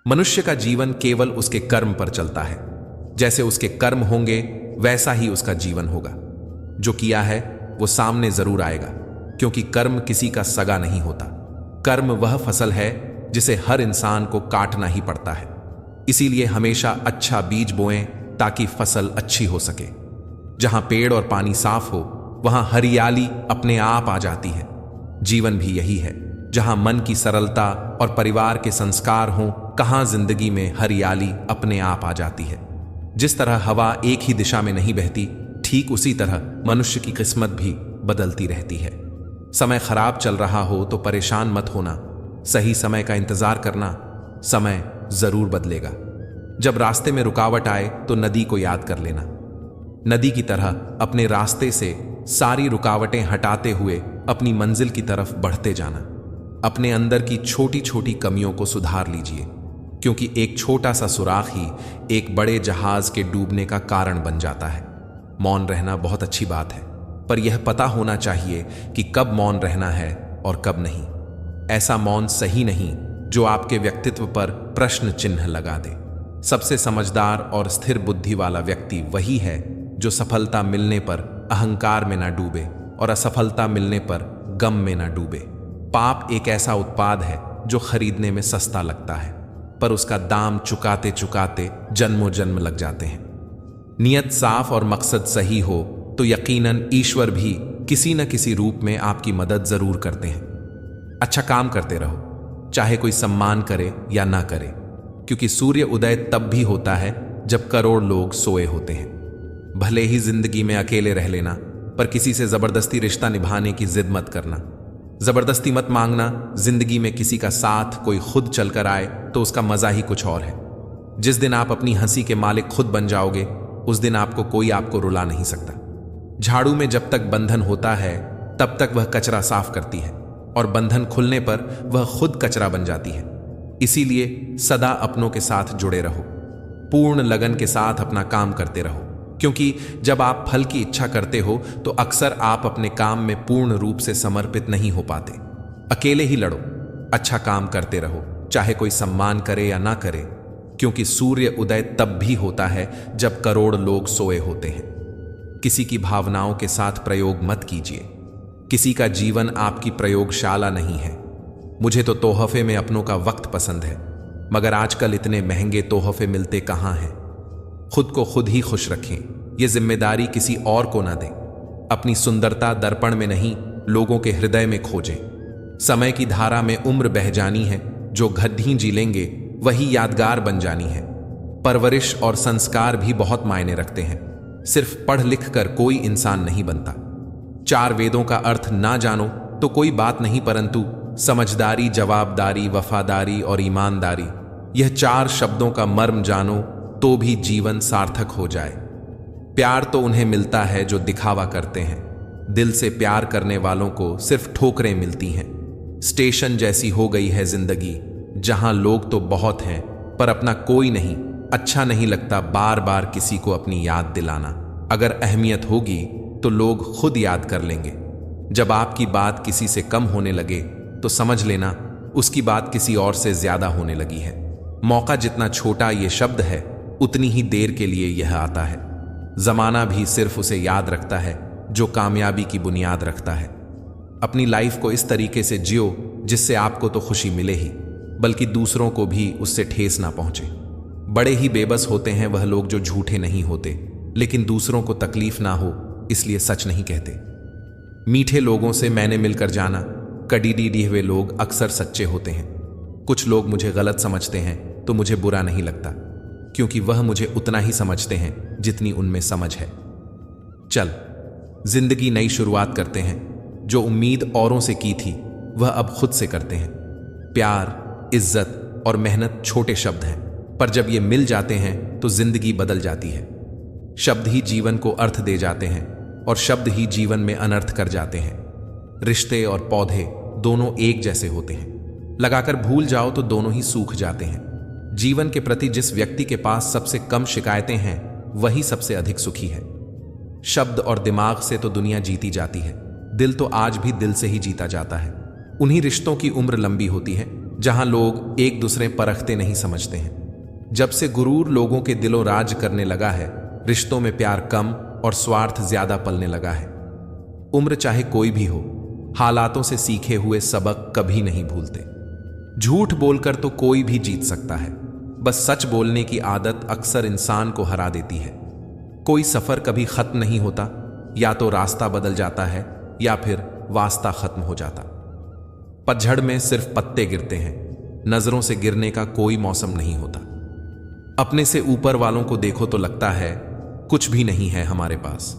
मनुष्य का जीवन केवल उसके कर्म पर चलता है। जैसे उसके कर्म होंगे वैसा ही उसका जीवन होगा। जो किया है वो सामने जरूर आएगा, क्योंकि कर्म किसी का सगा नहीं होता। कर्म वह फसल है जिसे हर इंसान को काटना ही पड़ता है। इसीलिए हमेशा अच्छा बीज बोएं ताकि फसल अच्छी हो सके। जहां पेड़ और पानी साफ हो वहां हरियाली अपने आप आ जाती है। जीवन भी यही है, जहां मन की सरलता और परिवार के संस्कार हों, कहां जिंदगी में हरियाली अपने आप आ जाती है। जिस तरह हवा एक ही दिशा में नहीं बहती, ठीक उसी तरह मनुष्य की किस्मत भी बदलती रहती है। समय खराब चल रहा हो तो परेशान मत होना, सही समय का इंतजार करना, समय जरूर बदलेगा। जब रास्ते में रुकावट आए तो नदी को याद कर लेना। नदी की तरह अपने रास्ते से सारी रुकावटें हटाते हुए अपनी मंजिल की तरफ बढ़ते जाना। अपने अंदर की छोटी छोटी कमियों को सुधार लीजिए, क्योंकि एक छोटा सा सुराख ही एक बड़े जहाज के डूबने का कारण बन जाता है। मौन रहना बहुत अच्छी बात है, पर यह पता होना चाहिए कि कब मौन रहना है और कब नहीं। ऐसा मौन सही नहीं जो आपके व्यक्तित्व पर प्रश्न चिन्ह लगा दे। सबसे समझदार और स्थिर बुद्धि वाला व्यक्ति वही है जो सफलता मिलने पर अहंकार में ना डूबे और असफलता मिलने पर गम में ना डूबे। पाप एक ऐसा उत्पाद है जो खरीदने में सस्ता लगता है, पर उसका दाम चुकाते चुकाते जन्मों जन्म लग जाते हैं। नियत साफ और मकसद सही हो तो यकीनन ईश्वर भी किसी न किसी रूप में आपकी मदद जरूर करते हैं। अच्छा काम करते रहो, चाहे कोई सम्मान करे या ना करे, क्योंकि सूर्य उदय तब भी होता है जब करोड़ लोग सोए होते हैं। भले ही जिंदगी में अकेले रह लेना, पर किसी से जबरदस्ती रिश्ता निभाने की जिद मत करना। जबरदस्ती मत मांगना। जिंदगी में किसी का साथ कोई खुद चलकर आए तो उसका मजा ही कुछ और है। जिस दिन आप अपनी हंसी के मालिक खुद बन जाओगे, उस दिन आपको कोई आपको रुला नहीं सकता। झाड़ू में जब तक बंधन होता है तब तक वह कचरा साफ करती है, और बंधन खुलने पर वह खुद कचरा बन जाती है। इसीलिए सदा अपनों के साथ जुड़े रहो, पूर्ण लगन के साथ अपना काम करते रहो, क्योंकि जब आप फल की इच्छा करते हो तो अक्सर आप अपने काम में पूर्ण रूप से समर्पित नहीं हो पाते। अकेले ही लड़ो, अच्छा काम करते रहो, चाहे कोई सम्मान करे या ना करे, क्योंकि सूर्य उदय तब भी होता है जब करोड़ लोग सोए होते हैं। किसी की भावनाओं के साथ प्रयोग मत कीजिए। किसी का जीवन आपकी प्रयोगशाला नहीं है। मुझे तो तोहफे में अपनों का वक्त पसंद है, मगर आजकल इतने महंगे तोहफे मिलते कहाँ हैं। खुद को खुद ही खुश रखें, ये जिम्मेदारी किसी और को ना दें। अपनी सुंदरता दर्पण में नहीं, लोगों के हृदय में खोजें। समय की धारा में उम्र बह जानी है, जो गड्ढी जी लेंगे वही यादगार बन जानी है। परवरिश और संस्कार भी बहुत मायने रखते हैं। सिर्फ पढ़ लिख कर कोई इंसान नहीं बनता। 4 वेदों का अर्थ ना जानो तो कोई बात नहीं, परंतु समझदारी, जवाबदारी, वफादारी और ईमानदारी, यह 4 शब्दों का मर्म जानो तो भी जीवन सार्थक हो जाए। प्यार तो उन्हें मिलता है जो दिखावा करते हैं। दिल से प्यार करने वालों को सिर्फ ठोकरें मिलती हैं। स्टेशन जैसी हो गई है जिंदगी, जहां लोग तो बहुत हैं पर अपना कोई नहीं। अच्छा नहीं लगता बार बार किसी को अपनी याद दिलाना। अगर अहमियत होगी तो लोग खुद याद कर लेंगे। जब आपकी बात किसी से कम होने लगे तो समझ लेना उसकी बात किसी और से ज्यादा होने लगी है। मौका जितना छोटा ये शब्द है, उतनी ही देर के लिए यह आता है। जमाना भी सिर्फ उसे याद रखता है जो कामयाबी की बुनियाद रखता है। अपनी लाइफ को इस तरीके से जियो जिससे आपको तो खुशी मिले ही, बल्कि दूसरों को भी उससे ठेस ना पहुंचे। बड़े ही बेबस होते हैं वह लोग जो झूठे नहीं होते, लेकिन दूसरों को तकलीफ ना हो इसलिए सच नहीं कहते। मीठे लोगों से मैंने मिलकर जाना, कड़ीडी हुए लोग अक्सर सच्चे होते हैं। कुछ लोग मुझे गलत समझते हैं तो मुझे बुरा नहीं लगता, क्योंकि वह मुझे उतना ही समझते हैं जितनी उनमें समझ है। चल, जिंदगी नई शुरुआत करते हैं। जो उम्मीद औरों से की थी वह अब खुद से करते हैं। प्यार, इज्जत और मेहनत छोटे शब्द हैं, पर जब ये मिल जाते हैं तो जिंदगी बदल जाती है। शब्द ही जीवन को अर्थ दे जाते हैं और शब्द ही जीवन में अनर्थ कर जाते हैं। रिश्ते और पौधे दोनों एक जैसे होते हैं, लगाकर भूल जाओ तो दोनों ही सूख जाते हैं। जीवन के प्रति जिस व्यक्ति के पास सबसे कम शिकायतें हैं वही सबसे अधिक सुखी है। शब्द और दिमाग से तो दुनिया जीती जाती है, दिल तो आज भी दिल से ही जीता जाता है। उन्हीं रिश्तों की उम्र लंबी होती है जहां लोग एक दूसरे परखते नहीं समझते हैं। जब से गुरूर लोगों के दिलों राज करने लगा है, रिश्तों में प्यार कम और स्वार्थ ज्यादा पलने लगा है। उम्र चाहे कोई भी हो, हालातों से सीखे हुए सबक कभी नहीं भूलते। झूठ बोलकर तो कोई भी जीत सकता है, बस सच बोलने की आदत अक्सर इंसान को हरा देती है। कोई सफर कभी खत्म नहीं होता, या तो रास्ता बदल जाता है या फिर वास्ता खत्म हो जाता। पतझड़ में सिर्फ पत्ते गिरते हैं, नजरों से गिरने का कोई मौसम नहीं होता। अपने से ऊपर वालों को देखो तो लगता है कुछ भी नहीं है हमारे पास,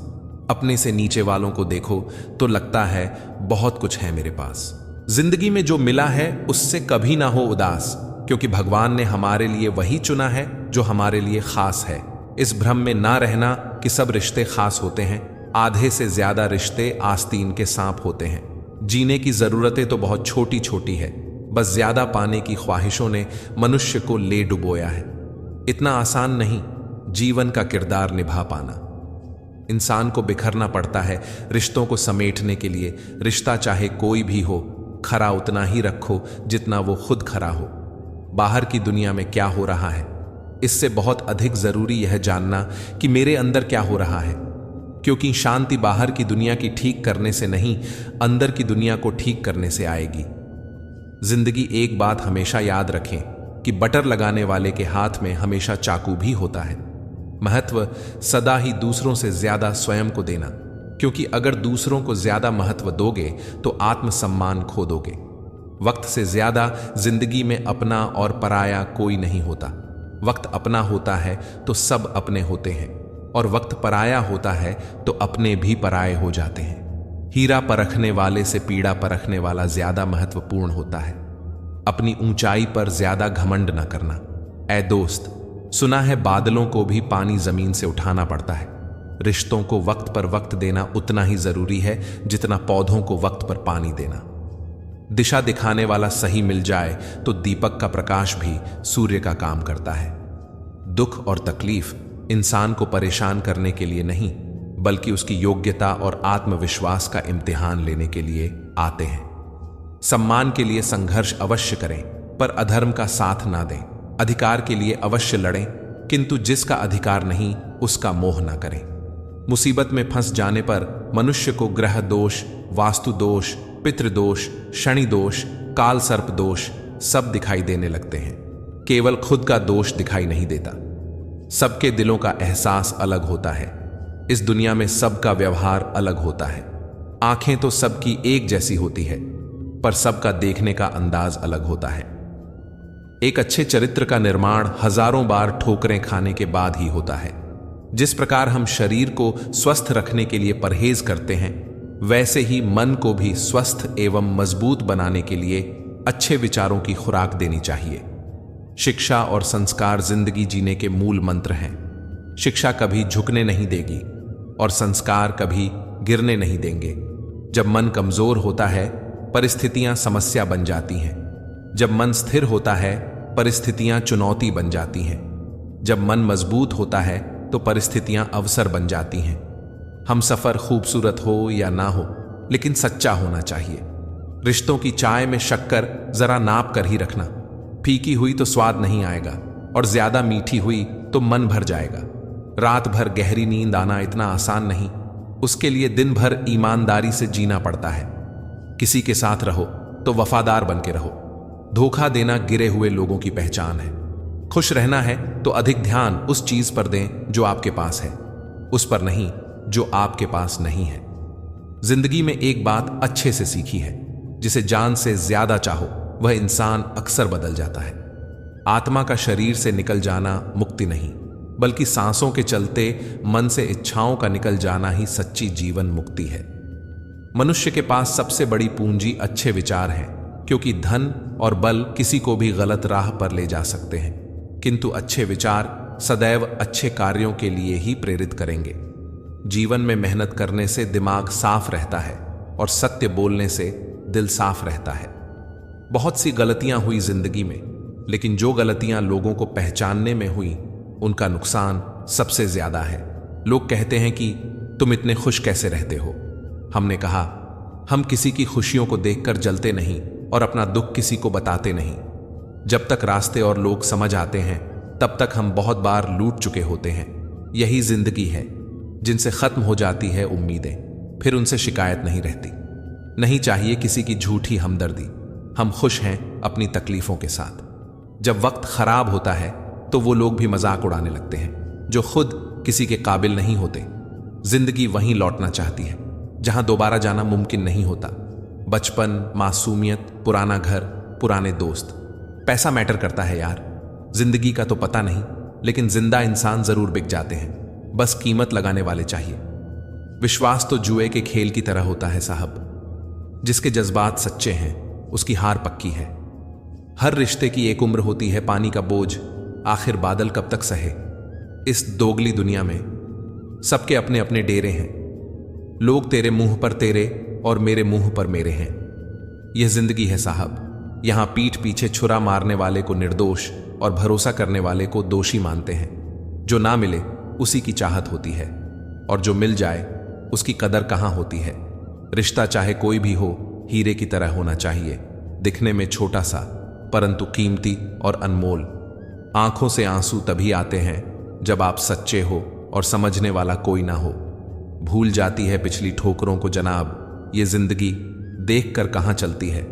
अपने से नीचे वालों को देखो तो लगता है बहुत कुछ है मेरे पास। जिंदगी में जो मिला है उससे कभी ना हो उदास, क्योंकि भगवान ने हमारे लिए वही चुना है जो हमारे लिए खास है। इस भ्रम में ना रहना कि सब रिश्ते खास होते हैं। आधे से ज्यादा रिश्ते आस्तीन के सांप होते हैं। जीने की जरूरतें तो बहुत छोटी छोटी है, बस ज्यादा पाने की ख्वाहिशों ने मनुष्य को ले डुबोया है। इतना आसान नहीं जीवन का किरदार निभा पाना। इंसान को बिखरना पड़ता है रिश्तों को समेटने के लिए। रिश्ता चाहे कोई भी हो, खरा उतना ही रखो जितना वो खुद खरा हो। बाहर की दुनिया में क्या हो रहा है, इससे बहुत अधिक जरूरी यह जानना कि मेरे अंदर क्या हो रहा है, क्योंकि शांति बाहर की दुनिया की ठीक करने से नहीं, अंदर की दुनिया को ठीक करने से आएगी। जिंदगी एक बात हमेशा याद रखें कि बटर लगाने वाले के हाथ में हमेशा चाकू भी होता है। महत्व सदा ही दूसरों से ज्यादा स्वयं को देना, क्योंकि अगर दूसरों को ज्यादा महत्व दोगे तो आत्मसम्मान खो दोगे। वक्त से ज्यादा जिंदगी में अपना और पराया कोई नहीं होता। वक्त अपना होता है तो सब अपने होते हैं, और वक्त पराया होता है तो अपने भी पराये हो जाते हैं। हीरा परखने वाले से पीड़ा परखने वाला ज्यादा महत्वपूर्ण होता है। अपनी ऊंचाई पर ज्यादा घमंड न करना। ऐ दोस्त, सुना है बादलों को भी पानी जमीन से उठाना पड़ता है। रिश्तों को वक्त पर वक्त देना उतना ही जरूरी है जितना पौधों को वक्त पर पानी देना। दिशा दिखाने वाला सही मिल जाए तो दीपक का प्रकाश भी सूर्य का काम करता है। दुख और तकलीफ इंसान को परेशान करने के लिए नहीं, बल्कि उसकी योग्यता और आत्मविश्वास का इम्तिहान लेने के लिए आते हैं। सम्मान के लिए संघर्ष अवश्य करें, पर अधर्म का साथ ना दें। अधिकार के लिए अवश्य लड़ें, किंतु जिसका अधिकार नहीं उसका मोह ना करें। मुसीबत में फंस जाने पर मनुष्य को ग्रह दोष, वास्तु दोष, पितृदोष, शनि दोष, काल सर्प दोष सब दिखाई देने लगते हैं। केवल खुद का दोष दिखाई नहीं देता। सबके दिलों का एहसास अलग होता है। इस दुनिया में सबका व्यवहार अलग होता है। आंखें तो सबकी एक जैसी होती है, पर सबका देखने का अंदाज अलग होता है। एक अच्छे चरित्र का निर्माण हजारों बार ठोकरें खाने के बाद ही होता है। जिस प्रकार हम शरीर को स्वस्थ रखने के लिए परहेज करते हैं, वैसे ही मन को भी स्वस्थ एवं मजबूत बनाने के लिए अच्छे विचारों की खुराक देनी चाहिए। शिक्षा और संस्कार जिंदगी जीने के मूल मंत्र हैं। शिक्षा कभी झुकने नहीं देगी और संस्कार कभी गिरने नहीं देंगे। जब मन कमजोर होता है, परिस्थितियां समस्या बन जाती हैं। जब मन स्थिर होता है, परिस्थितियां चुनौती बन जाती हैं। जब मन मजबूत होता है तो परिस्थितियां अवसर बन जाती हैं। हम सफर खूबसूरत हो या ना हो, लेकिन सच्चा होना चाहिए। रिश्तों की चाय में शक्कर जरा नाप कर ही रखना। फीकी हुई तो स्वाद नहीं आएगा, और ज्यादा मीठी हुई तो मन भर जाएगा। रात भर गहरी नींद आना इतना आसान नहीं, उसके लिए दिन भर ईमानदारी से जीना पड़ता है। किसी के साथ रहो तो वफादार बन के रहो। धोखा देना गिरे हुए लोगों की पहचान है। खुश रहना है तो अधिक ध्यान उस चीज पर दें जो आपके पास है, उस पर नहीं जो आपके पास नहीं है। जिंदगी में एक बात अच्छे से सीखी है, जिसे जान से ज्यादा चाहो वह इंसान अक्सर बदल जाता है। आत्मा का शरीर से निकल जाना मुक्ति नहीं, बल्कि सांसों के चलते मन से इच्छाओं का निकल जाना ही सच्ची जीवन मुक्ति है। मनुष्य के पास सबसे बड़ी पूंजी अच्छे विचार हैं, क्योंकि धन और बल किसी को भी गलत राह पर ले जा सकते हैं, किंतु अच्छे विचार सदैव अच्छे कार्यों के लिए ही प्रेरित करेंगे। जीवन में मेहनत करने से दिमाग साफ रहता है और सत्य बोलने से दिल साफ रहता है। बहुत सी गलतियां हुई जिंदगी में, लेकिन जो गलतियां लोगों को पहचानने में हुई, उनका नुकसान सबसे ज्यादा है। लोग कहते हैं कि तुम इतने खुश कैसे रहते हो। हमने कहा, हम किसी की खुशियों को देखकर जलते नहीं और अपना दुख किसी को बताते नहीं। जब तक रास्ते और लोग समझ आते हैं तब तक हम बहुत बार लूट चुके होते हैं। यही जिंदगी है, जिनसे खत्म हो जाती है उम्मीदें, फिर उनसे शिकायत नहीं रहती। नहीं चाहिए किसी की झूठी हमदर्दी, हम खुश हैं अपनी तकलीफों के साथ। जब वक्त खराब होता है तो वो लोग भी मजाक उड़ाने लगते हैं जो खुद किसी के काबिल नहीं होते। जिंदगी वहीं लौटना चाहती है जहां दोबारा जाना मुमकिन नहीं होता। बचपन, मासूमियत, पुराना घर, पुराने दोस्त। पैसा मैटर करता है यार, जिंदगी का तो पता नहीं, लेकिन जिंदा इंसान जरूर बिक जाते हैं, बस कीमत लगाने वाले चाहिए। विश्वास तो जुए के खेल की तरह होता है साहब, जिसके जज्बात सच्चे हैं उसकी हार पक्की है। हर रिश्ते की एक उम्र होती है, पानी का बोझ आखिर बादल कब तक सहे। इस दोगली दुनिया में सबके अपने अपने डेरे हैं, लोग तेरे मुंह पर तेरे और मेरे मुंह पर मेरे हैं। यह जिंदगी है साहब, यहां पीठ पीछे छुरा मारने वाले को निर्दोष और भरोसा करने वाले को दोषी मानते हैं। जो ना मिले उसी की चाहत होती है, और जो मिल जाए उसकी कदर कहां होती है। रिश्ता चाहे कोई भी हो, हीरे की तरह होना चाहिए, दिखने में छोटा सा परंतु कीमती और अनमोल। आंखों से आंसू तभी आते हैं जब आप सच्चे हो और समझने वाला कोई ना हो। भूल जाती है पिछली ठोकरों को जनाब, ये जिंदगी देख कर कहां चलती है।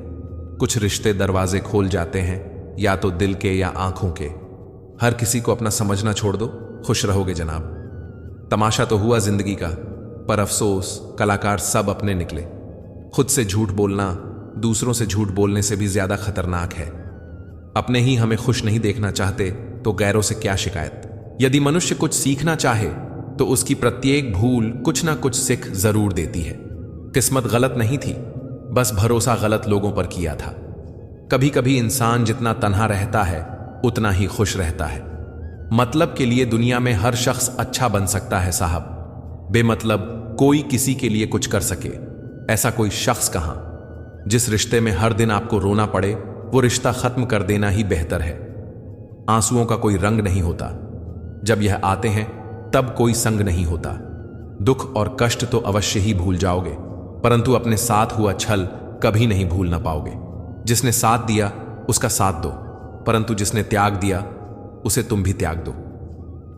कुछ रिश्ते दरवाजे खोल जाते हैं, या तो दिल के या आंखों के। हर किसी को अपना समझना छोड़ दो, खुश रहोगे जनाब। तमाशा तो हुआ जिंदगी का, पर अफसोस कलाकार सब अपने निकले। खुद से झूठ बोलना दूसरों से झूठ बोलने से भी ज्यादा खतरनाक है। अपने ही हमें खुश नहीं देखना चाहते तो गैरों से क्या शिकायत। यदि मनुष्य कुछ सीखना चाहे तो उसकी प्रत्येक भूल कुछ ना कुछ सिख जरूर देती है। किस्मत गलत नहीं थी, बस भरोसा गलत लोगों पर किया था। कभी कभी इंसान जितना तन्हा रहता है उतना ही खुश रहता है। मतलब के लिए दुनिया में हर शख्स अच्छा बन सकता है साहब, बेमतलब कोई किसी के लिए कुछ कर सके ऐसा कोई शख्स कहां। जिस रिश्ते में हर दिन आपको रोना पड़े वो रिश्ता खत्म कर देना ही बेहतर है। आंसुओं का कोई रंग नहीं होता, जब यह आते हैं तब कोई संग नहीं होता। दुख और कष्ट तो अवश्य ही भूल जाओगे, परंतु अपने साथ हुआ छल कभी नहीं भूल ना पाओगे। जिसने साथ दिया उसका साथ दो, परंतु जिसने त्याग दिया उसे तुम भी त्याग दो।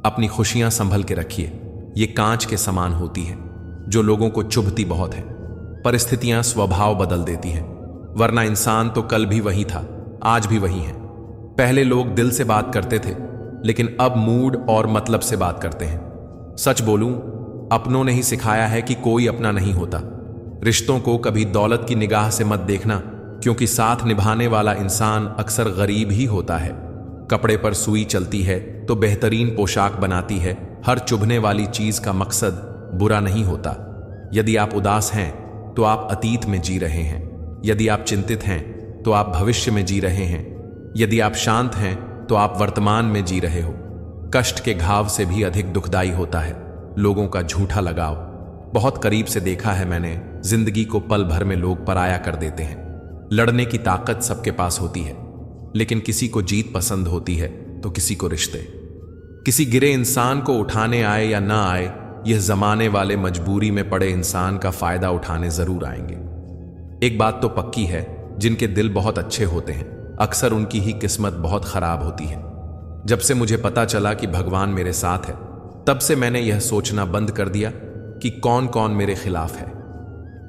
अपनी खुशियां संभल के रखिए, ये कांच के समान होती हैं जो लोगों को चुभती बहुत है। परिस्थितियां स्वभाव बदल देती हैं, वरना इंसान तो कल भी वही था, आज भी वही है। पहले लोग दिल से बात करते थे, लेकिन अब मूड और मतलब से बात करते हैं। सच बोलूं, अपनों ने ही सिखाया है कि कोई अपना नहीं होता। रिश्तों को कभी दौलत की निगाह से मत देखना, क्योंकि साथ निभाने वाला इंसान अक्सर गरीब ही होता है। कपड़े पर सुई चलती है तो बेहतरीन पोशाक बनाती है। हर चुभने वाली चीज का मकसद बुरा नहीं होता। यदि आप उदास हैं तो आप अतीत में जी रहे हैं, यदि आप चिंतित हैं तो आप भविष्य में जी रहे हैं, यदि आप शांत हैं तो आप वर्तमान में जी रहे हो। कष्ट के घाव से भी अधिक दुखदाई होता है लोगों का झूठा लगाव। बहुत करीब से देखा है मैंने, जिंदगी को पल भर में लोग पराया कर देते हैं। लड़ने की ताकत सबके पास होती है, लेकिन किसी को जीत पसंद होती है तो किसी को रिश्ते। किसी गिरे इंसान को उठाने आए या ना आए, यह जमाने वाले मजबूरी में पड़े इंसान का फायदा उठाने जरूर आएंगे। एक बात तो पक्की है, जिनके दिल बहुत अच्छे होते हैं अक्सर उनकी ही किस्मत बहुत खराब होती है। जब से मुझे पता चला कि भगवान मेरे साथ है, तब से मैंने यह सोचना बंद कर दिया कि कौन कौन मेरे खिलाफ है।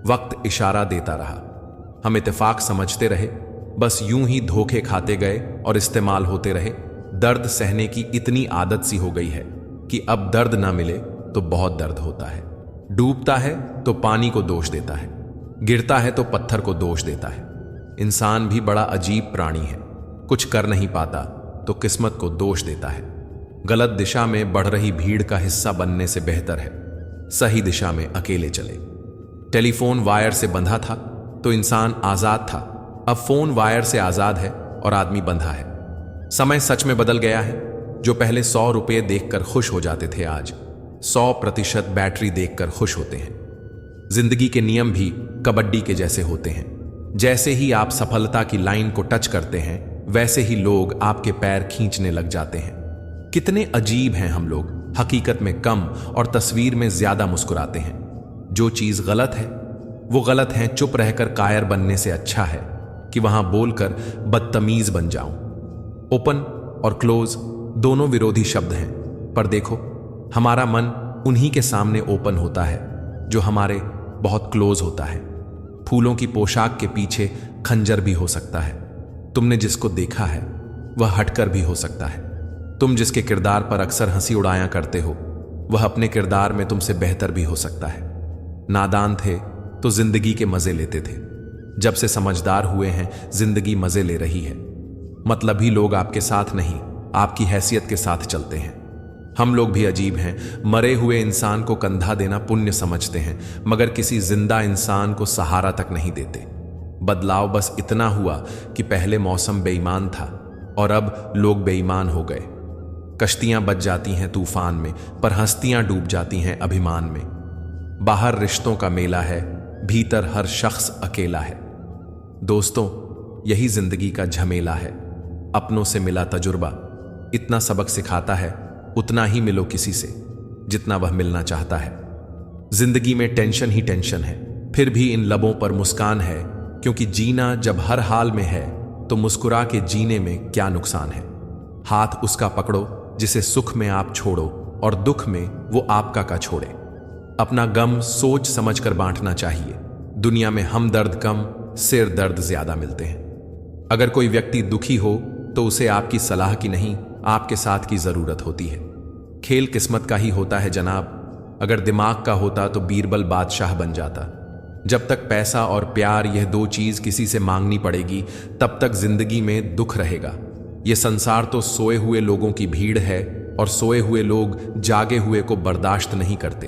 वक्त इशारा देता रहा, हम इत्तेफाक समझते रहे, बस यूं ही धोखे खाते गए और इस्तेमाल होते रहे। दर्द सहने की इतनी आदत सी हो गई है कि अब दर्द ना मिले तो बहुत दर्द होता है। डूबता है तो पानी को दोष देता है, गिरता है तो पत्थर को दोष देता है। इंसान भी बड़ा अजीब प्राणी है, कुछ कर नहीं पाता तो किस्मत को दोष देता है। गलत दिशा में बढ़ रही भीड़ का हिस्सा बनने से बेहतर है सही दिशा में अकेले चले। टेलीफोन वायर से बंधा था तो इंसान आजाद था, अब फोन वायर से आजाद है और आदमी बंधा है। समय सच में बदल गया है। जो पहले 100 रुपये देखकर खुश हो जाते थे, आज 100% बैटरी देखकर खुश होते हैं। जिंदगी के नियम भी कबड्डी के जैसे होते हैं। जैसे ही आप सफलता की लाइन को टच करते हैं, वैसे ही लोग आपके पैर खींचने लग जाते हैं। कितने अजीब हैं हम लोग, हकीकत में कम और तस्वीर में ज्यादा मुस्कुराते हैं। जो चीज गलत है वो गलत है, चुप रहकर कायर बनने से अच्छा है कि वहां बोलकर बदतमीज बन जाऊं। ओपन और क्लोज दोनों विरोधी शब्द हैं, पर देखो, हमारा मन उन्हीं के सामने ओपन होता है जो हमारे बहुत क्लोज होता है। फूलों की पोशाक के पीछे खंजर भी हो सकता है। तुमने जिसको देखा है वह हटकर भी हो सकता है। तुम जिसके किरदार पर अक्सर हंसी उड़ाया करते हो वह अपने किरदार में तुमसे बेहतर भी हो सकता है। नादान थे तो जिंदगी के मजे लेते थे, जब से समझदार हुए हैं जिंदगी मजे ले रही है। मतलबी लोग आपके साथ नहीं, आपकी हैसियत के साथ चलते हैं। हम लोग भी अजीब हैं, मरे हुए इंसान को कंधा देना पुण्य समझते हैं, मगर किसी जिंदा इंसान को सहारा तक नहीं देते। बदलाव बस इतना हुआ कि पहले मौसम बेईमान था और अब लोग बेईमान हो गए। कश्तियां बच जाती हैं तूफान में, पर हस्तियां डूब जाती हैं अभिमान में। बाहर रिश्तों का मेला है, भीतर हर शख्स अकेला है। दोस्तों, यही जिंदगी का झमेला है। अपनों से मिला तजुर्बा इतना सबक सिखाता है, उतना ही मिलो किसी से जितना वह मिलना चाहता है। जिंदगी में टेंशन ही टेंशन है, फिर भी इन लबों पर मुस्कान है, क्योंकि जीना जब हर हाल में है तो मुस्कुरा के जीने में क्या नुकसान है। हाथ उसका पकड़ो जिसे सुख में आप छोड़ो और दुख में वो आपका का छोड़े। अपना गम सोच समझकर बांटना चाहिए। दुनिया में हमदर्द कम, सिर दर्द ज्यादा मिलते हैं। अगर कोई व्यक्ति दुखी हो तो उसे आपकी सलाह की नहीं, आपके साथ की जरूरत होती है। खेल किस्मत का ही होता है जनाब। अगर दिमाग का होता तो बीरबल बादशाह बन जाता। जब तक पैसा और प्यार, यह दो चीज किसी से मांगनी पड़ेगी, तब तक जिंदगी में दुख रहेगा। यह संसार तो सोए हुए लोगों की भीड़ है और सोए हुए लोग जागे हुए को बर्दाश्त नहीं करते।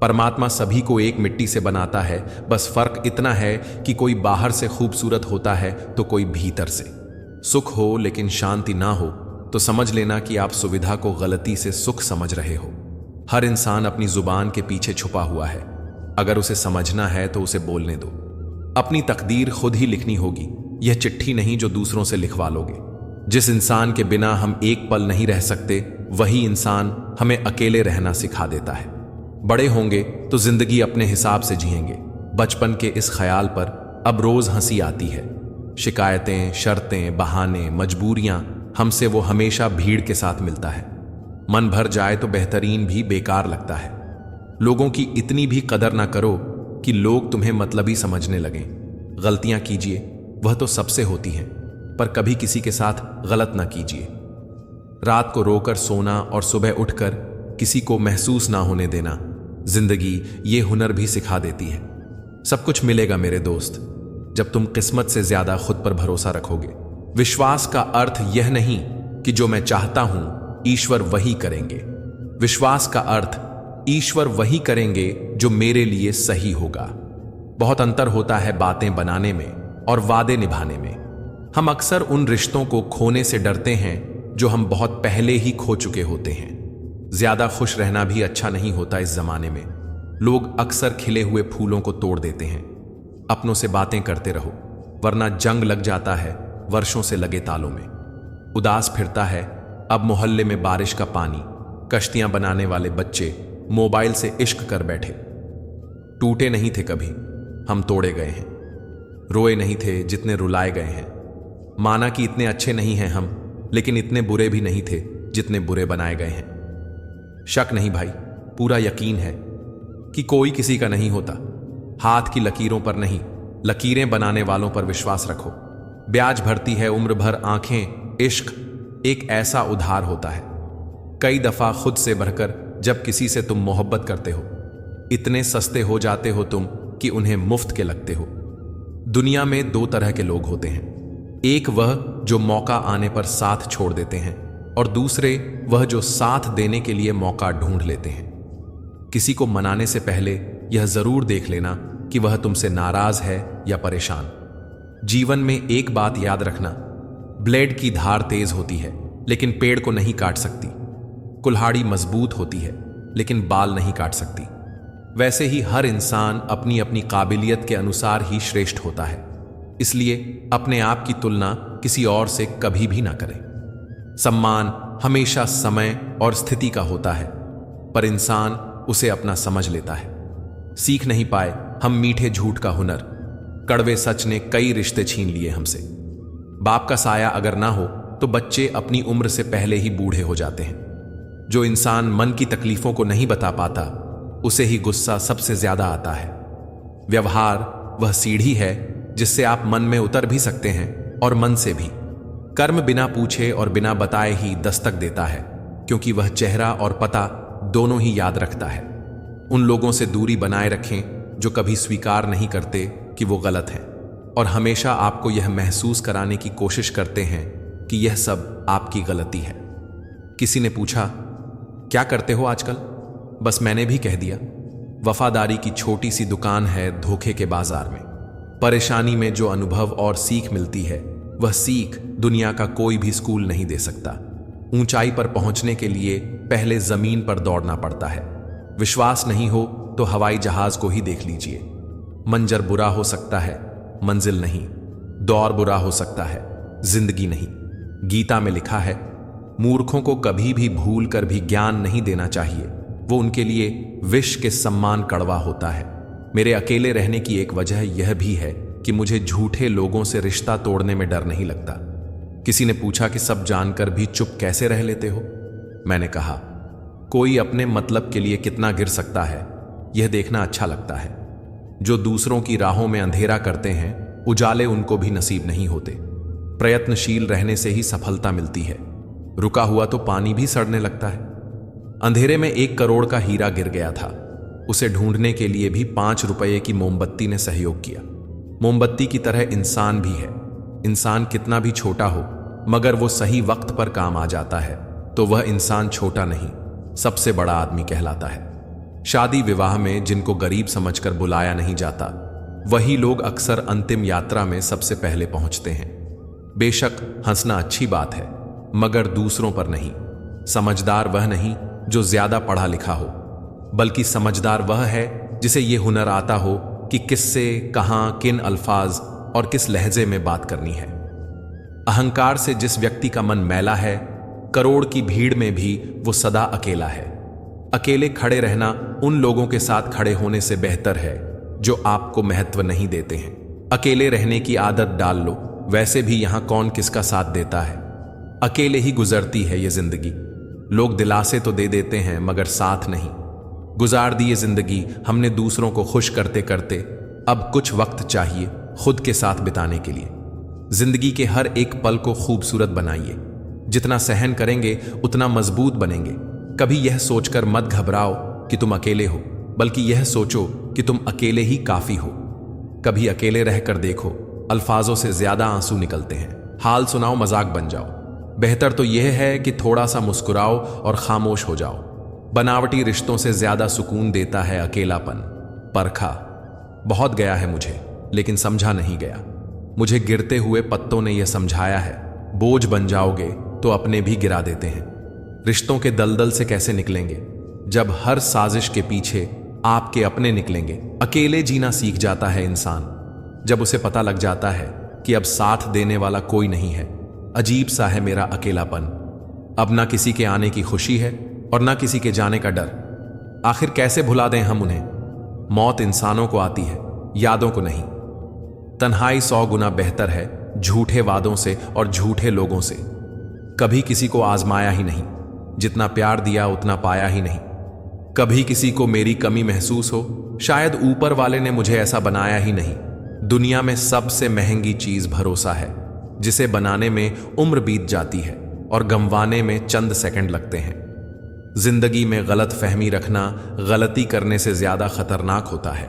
परमात्मा सभी को एक मिट्टी से बनाता है, बस फर्क इतना है कि कोई बाहर से खूबसूरत होता है तो कोई भीतर से। सुख हो लेकिन शांति ना हो तो समझ लेना कि आप सुविधा को गलती से सुख समझ रहे हो। हर इंसान अपनी जुबान के पीछे छुपा हुआ है। अगर उसे समझना है तो उसे बोलने दो। अपनी तकदीर खुद ही लिखनी होगी, यह चिट्ठी नहीं जो दूसरों से लिखवा लोगे। जिस इंसान के बिना हम एक पल नहीं रह सकते, वही इंसान हमें अकेले रहना सिखा देता है। बड़े होंगे तो जिंदगी अपने हिसाब से जिएंगे। बचपन के इस ख्याल पर अब रोज हंसी आती है। शिकायतें, शर्तें, बहाने, मजबूरियां, हमसे वो हमेशा भीड़ के साथ मिलता है। मन भर जाए तो बेहतरीन भी बेकार लगता है। लोगों की इतनी भी कदर ना करो कि लोग तुम्हें मतलबी समझने लगें। गलतियां कीजिए, वह तो सबसे होती हैं, पर कभी किसी के साथ गलत ना कीजिए। रात को रोकर सोना और सुबह उठकर किसी को महसूस ना होने देना, जिंदगी ये हुनर भी सिखा देती है। सब कुछ मिलेगा मेरे दोस्त, जब तुम किस्मत से ज्यादा खुद पर भरोसा रखोगे। विश्वास का अर्थ यह नहीं कि जो मैं चाहता हूं ईश्वर वही करेंगे। विश्वास का अर्थ ईश्वर वही करेंगे जो मेरे लिए सही होगा। बहुत अंतर होता है बातें बनाने में और वादे निभाने में। हम अक्सर उन रिश्तों को खोने से डरते हैं जो हम बहुत पहले ही खो चुके होते हैं। ज्यादा खुश रहना भी अच्छा नहीं होता इस जमाने में। लोग अक्सर खिले हुए फूलों को तोड़ देते हैं। अपनों से बातें करते रहो, वरना जंग लग जाता है वर्षों से लगे तालों में। उदास फिरता है अब मोहल्ले में बारिश का पानी। कश्तियां बनाने वाले बच्चे मोबाइल से इश्क कर बैठे। टूटे नहीं थे कभी, हम तोड़े गए हैं। रोए नहीं थे जितने रुलाए गए हैं। माना कि इतने अच्छे नहीं हैं हम, लेकिन इतने बुरे भी नहीं थे जितने बुरे बनाए गए हैं। शक नहीं भाई, पूरा यकीन है कि कोई किसी का नहीं होता। हाथ की लकीरों पर नहीं, लकीरें बनाने वालों पर विश्वास रखो। ब्याज भरती है उम्र भर आंखें। इश्क एक ऐसा उधार होता है, कई दफा खुद से बढ़कर। जब किसी से तुम मोहब्बत करते हो, इतने सस्ते हो जाते हो तुम कि उन्हें मुफ्त के लगते हो। दुनिया में दो तरह के लोग होते हैं, एक वह जो मौका आने पर साथ छोड़ देते हैं, और दूसरे वह जो साथ देने के लिए मौका ढूंढ लेते हैं। किसी को मनाने से पहले यह जरूर देख लेना कि वह तुमसे नाराज है या परेशान। जीवन में एक बात याद रखना, ब्लेड की धार तेज होती है लेकिन पेड़ को नहीं काट सकती। कुल्हाड़ी मजबूत होती है लेकिन बाल नहीं काट सकती। वैसे ही हर इंसान अपनी अपनी काबिलियत के अनुसार ही श्रेष्ठ होता है। इसलिए अपने आप की तुलना किसी और से कभी भी ना करें। सम्मान हमेशा समय और स्थिति का होता है, पर इंसान उसे अपना समझ लेता है। सीख नहीं पाए हम मीठे झूठ का हुनर, कड़वे सच ने कई रिश्ते छीन लिए हमसे। बाप का साया अगर ना हो तो बच्चे अपनी उम्र से पहले ही बूढ़े हो जाते हैं। जो इंसान मन की तकलीफों को नहीं बता पाता, उसे ही गुस्सा सबसे ज्यादा आता है। व्यवहार वह सीढ़ी है जिससे आप मन में उतर भी सकते हैं और मन से भी। कर्म बिना पूछे और बिना बताए ही दस्तक देता है, क्योंकि वह चेहरा और पता दोनों ही याद रखता है। उन लोगों से दूरी बनाए रखें जो कभी स्वीकार नहीं करते कि वो गलत हैं और हमेशा आपको यह महसूस कराने की कोशिश करते हैं कि यह सब आपकी गलती है। किसी ने पूछा, क्या करते हो आजकल? बस मैंने भी कह दिया, वफादारी की छोटी सी दुकान है धोखे के बाजार में। परेशानी में जो अनुभव और सीख मिलती है, वह सीख दुनिया का कोई भी स्कूल नहीं दे सकता। ऊंचाई पर पहुंचने के लिए पहले जमीन पर दौड़ना पड़ता है। विश्वास नहीं हो तो हवाई जहाज को ही देख लीजिए। मंजर बुरा हो सकता है, मंजिल नहीं। दौर बुरा हो सकता है, जिंदगी नहीं। गीता में लिखा है, मूर्खों को कभी भी भूल कर भी ज्ञान नहीं देना चाहिए, वो उनके लिए विष के सम्मान कड़वा होता है। मेरे अकेले रहने की एक वजह यह भी है कि मुझे झूठे लोगों से रिश्ता तोड़ने में डर नहीं लगता। किसी ने पूछा कि सब जानकर भी चुप कैसे रह लेते हो? मैंने कहा, कोई अपने मतलब के लिए कितना गिर सकता है, यह देखना अच्छा लगता है। जो दूसरों की राहों में अंधेरा करते हैं, उजाले उनको भी नसीब नहीं होते। प्रयत्नशील रहने से ही सफलता मिलती है। रुका हुआ तो पानी भी सड़ने लगता है। अंधेरे में 1 करोड़ का हीरा गिर गया था। उसे ढूंढने के लिए भी 5 रुपये की मोमबत्ती ने सहयोग किया। मोमबत्ती की तरह इंसान भी है। इंसान कितना भी छोटा हो, मगर वो सही वक्त पर काम आ जाता है तो वह इंसान छोटा नहीं, सबसे बड़ा आदमी कहलाता है। शादी विवाह में जिनको गरीब समझकर बुलाया नहीं जाता, वही लोग अक्सर अंतिम यात्रा में सबसे पहले पहुंचते हैं। बेशक हंसना अच्छी बात है, मगर दूसरों पर नहीं। समझदार वह नहीं जो ज्यादा पढ़ा लिखा हो, बल्कि समझदार वह है जिसे यह हुनर आता हो कि किससे, कहां, किन अल्फाज और किस लहजे में बात करनी है। अहंकार से जिस व्यक्ति का मन मैला है, करोड़ की भीड़ में भी वो सदा अकेला है। अकेले खड़े रहना उन लोगों के साथ खड़े होने से बेहतर है जो आपको महत्व नहीं देते हैं। अकेले रहने की आदत डाल लो, वैसे भी यहां कौन किसका साथ देता है। अकेले ही गुजरती है ये जिंदगी। लोग दिलासे तो दे देते हैं मगर साथ नहीं। गुजार दी ये जिंदगी हमने दूसरों को खुश करते करते। अब कुछ वक्त चाहिए खुद के साथ बिताने के लिए। जिंदगी के हर एक पल को खूबसूरत बनाइए। जितना सहन करेंगे उतना मजबूत बनेंगे। कभी यह सोचकर मत घबराओ कि तुम अकेले हो, बल्कि यह सोचो कि तुम अकेले ही काफी हो। कभी अकेले रहकर देखो, अल्फाजों से ज्यादा आंसू निकलते हैं। हाल सुनाओ, मजाक बन जाओ। बेहतर तो यह है कि थोड़ा सा मुस्कुराओ और खामोश हो जाओ। बनावटी रिश्तों से ज्यादा सुकून देता है अकेलापन। परखा बहुत गया है मुझे, लेकिन समझा नहीं गया। मुझे गिरते हुए पत्तों ने यह समझाया है, बोझ बन जाओगे तो अपने भी गिरा देते हैं। रिश्तों के दलदल से कैसे निकलेंगे जब हर साजिश के पीछे आपके अपने निकलेंगे। अकेले जीना सीख जाता है इंसान जब उसे पता लग जाता है कि अब साथ देने वाला कोई नहीं है। अजीब सा है मेरा अकेलापन। अब ना किसी के आने की खुशी है और ना किसी के जाने का डर। आखिर कैसे भुला दें हम उन्हें। मौत इंसानों को आती है, यादों को नहीं। तन्हाई 100 गुना बेहतर है झूठे वादों से और झूठे लोगों से। कभी किसी को आजमाया ही नहीं, जितना प्यार दिया उतना पाया ही नहीं। कभी किसी को मेरी कमी महसूस हो, शायद ऊपर वाले ने मुझे ऐसा बनाया ही नहीं। दुनिया में सबसे महंगी चीज भरोसा है, जिसे बनाने में उम्र बीत जाती है और गंवाने में चंद सेकंड लगते हैं। जिंदगी में गलत फहमी रखना गलती करने से ज्यादा खतरनाक होता है।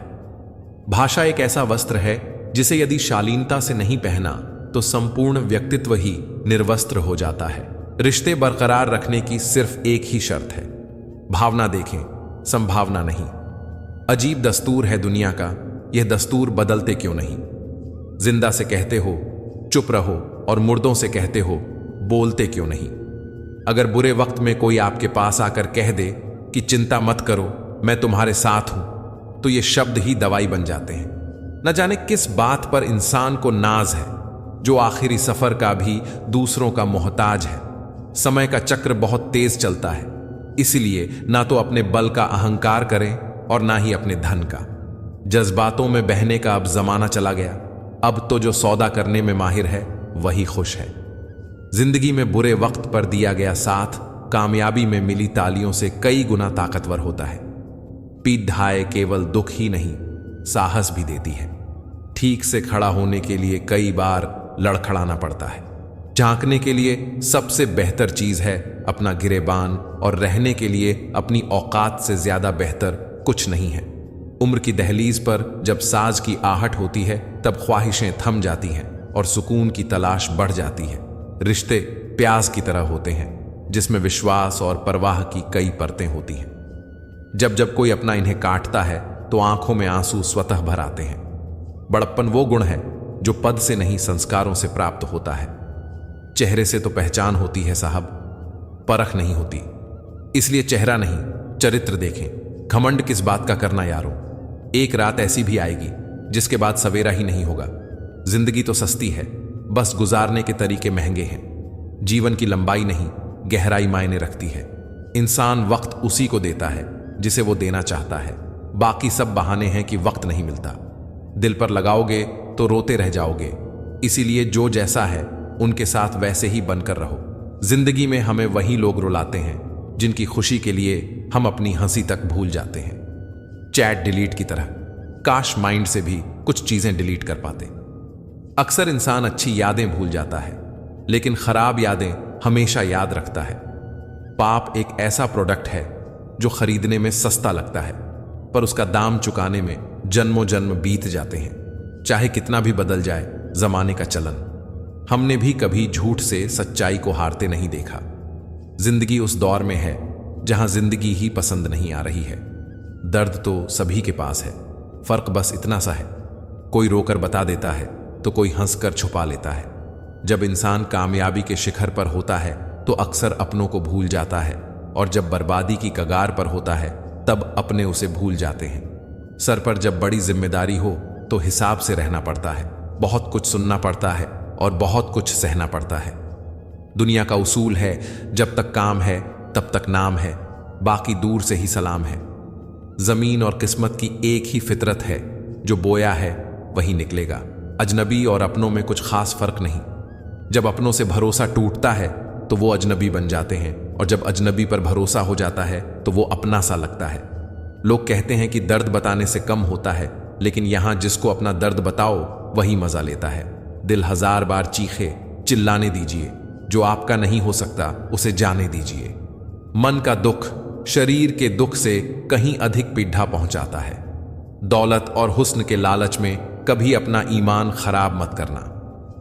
भाषा एक ऐसा वस्त्र है जिसे यदि शालीनता से नहीं पहना तो संपूर्ण व्यक्तित्व ही निर्वस्त्र हो जाता है। रिश्ते बरकरार रखने की सिर्फ एक ही शर्त है, भावना देखें, संभावना नहीं। अजीब दस्तूर है दुनिया का, यह दस्तूर बदलते क्यों नहीं। जिंदा से कहते हो चुप रहो और मुर्दों से कहते हो बोलते क्यों नहीं। अगर बुरे वक्त में कोई आपके पास आकर कह दे कि चिंता मत करो, मैं तुम्हारे साथ हूं, तो ये शब्द ही दवाई बन जाते हैं। न जाने किस बात पर इंसान को नाज है, जो आखिरी सफर का भी दूसरों का मोहताज है। समय का चक्र बहुत तेज चलता है, इसलिए ना तो अपने बल का अहंकार करें और ना ही अपने धन का। जज्बातों में बहने का अब जमाना चला गया। अब तो जो सौदा करने में माहिर है वही खुश है। जिंदगी में बुरे वक्त पर दिया गया साथ कामयाबी में मिली तालियों से कई गुना ताकतवर होता है। पीठ केवल दुख ही नहीं, साहस भी देती है। ठीक से खड़ा होने के लिए कई बार लड़खड़ाना पड़ता है। झांकने के लिए सबसे बेहतर चीज है अपना गिरेबान, और रहने के लिए अपनी औकात से ज्यादा बेहतर कुछ नहीं है। उम्र की दहलीज पर जब साज की आहट होती है तब ख्वाहिशें थम जाती हैं और सुकून की तलाश बढ़ जाती है। रिश्ते प्याज की तरह होते हैं जिसमें विश्वास और परवाह की कई परतें होती हैं। जब जब कोई अपना इन्हें काटता है तो आंखों में आंसू स्वतः भर आते हैं। बड़प्पन वो गुण है जो पद से नहीं संस्कारों से प्राप्त होता है। चेहरे से तो पहचान होती है साहब, परख नहीं होती। इसलिए चेहरा नहीं चरित्र देखें। घमंड किस बात का करना यारो, एक रात ऐसी भी आएगी जिसके बाद सवेरा ही नहीं होगा। जिंदगी तो सस्ती है, बस गुजारने के तरीके महंगे हैं। जीवन की लंबाई नहीं गहराई मायने रखती है। इंसान वक्त उसी को देता है जिसे वो देना चाहता है। बाकी सब बहाने हैं कि वक्त नहीं मिलता। दिल पर लगाओगे तो रोते रह जाओगे। इसीलिए जो जैसा है उनके साथ वैसे ही बनकर रहो। जिंदगी में हमें वही लोग रुलाते हैं जिनकी खुशी के लिए हम अपनी हंसी तक भूल जाते हैं। चैट डिलीट की तरह काश माइंड से भी कुछ चीजें डिलीट कर पाते। अक्सर इंसान अच्छी यादें भूल जाता है लेकिन खराब यादें हमेशा याद रखता है। पाप एक ऐसा प्रोडक्ट है जो खरीदने में सस्ता लगता है पर उसका दाम चुकाने में जन्मों जन्म बीत जाते हैं। चाहे कितना भी बदल जाए जमाने का चलन, हमने भी कभी झूठ से सच्चाई को हारते नहीं देखा। जिंदगी उस दौर में है जहां जिंदगी ही पसंद नहीं आ रही है। दर्द तो सभी के पास है, फर्क बस इतना सा है, कोई रोकर बता देता है तो कोई हंसकर छुपा लेता है। जब इंसान कामयाबी के शिखर पर होता है तो अक्सर अपनों को भूल जाता है, और जब बर्बादी की कगार पर होता है तब अपने उसे भूल जाते हैं। सर पर जब बड़ी जिम्मेदारी हो तो हिसाब से रहना पड़ता है। बहुत कुछ सुनना पड़ता है और बहुत कुछ सहना पड़ता है। दुनिया का उसूल है जब तक काम है तब तक नाम है, बाकी दूर से ही सलाम है। जमीन और किस्मत की एक ही फितरत है, जो बोया है वही निकलेगा। अजनबी और अपनों में कुछ खास फर्क नहीं। जब अपनों से भरोसा टूटता है तो वो अजनबी बन जाते हैं, और जब अजनबी पर भरोसा हो जाता है तो वो अपना सा लगता है। लोग कहते हैं कि दर्द बताने से कम होता है, लेकिन यहां जिसको अपना दर्द बताओ वही मजा लेता है। दिल 1000 बार चीखे, चिल्लाने दीजिए। जो आपका नहीं हो सकता उसे जाने दीजिए। मन का दुख शरीर के दुख से कहीं अधिक पीढ़ा पहुंचाता है। दौलत और हुस्न के लालच में कभी अपना ईमान खराब मत करना,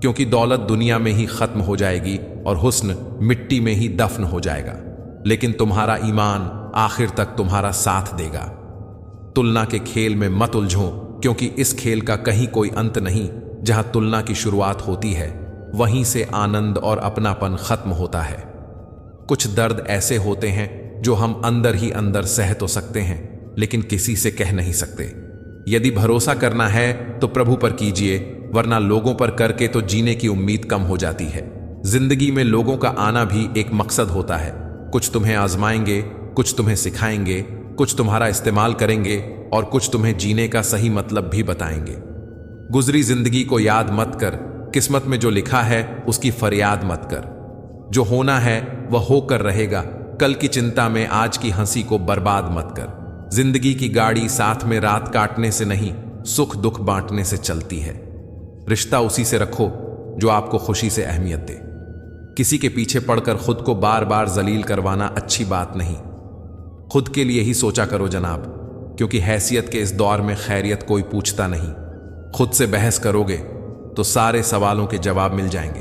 क्योंकि दौलत दुनिया में ही खत्म हो जाएगी और हुस्न मिट्टी में ही दफन हो जाएगा, लेकिन तुम्हारा ईमान आखिर तक तुम्हारा साथ देगा। तुलना के खेल में मत उलझो, क्योंकि इस खेल का कहीं कोई अंत नहीं। जहां तुलना की शुरुआत होती है वहीं से आनंद और अपनापन खत्म होता है। कुछ दर्द ऐसे होते हैं जो हम अंदर ही अंदर सह तो सकते हैं, लेकिन किसी से कह नहीं सकते। यदि भरोसा करना है तो प्रभु पर कीजिए, वरना लोगों पर करके तो जीने की उम्मीद कम हो जाती है। जिंदगी में लोगों का आना भी एक मकसद होता है। कुछ तुम्हें आजमाएंगे, कुछ तुम्हें सिखाएंगे, कुछ तुम्हारा इस्तेमाल करेंगे और कुछ तुम्हें जीने का सही मतलब भी बताएंगे। गुजरी जिंदगी को याद मत कर, किस्मत में जो लिखा है उसकी फरियाद मत कर। जो होना है वह होकर रहेगा, कल की चिंता में आज की हंसी को बर्बाद मत कर। जिंदगी की गाड़ी साथ में रात काटने से नहीं, सुख दुख बांटने से चलती है। रिश्ता उसी से रखो जो आपको खुशी से अहमियत दे। किसी के पीछे पड़कर खुद को बार बार जलील करवाना अच्छी बात नहीं। खुद के लिए ही सोचा करो जनाब, क्योंकि हैसियत के इस दौर में खैरियत कोई पूछता नहीं। खुद से बहस करोगे तो सारे सवालों के जवाब मिल जाएंगे।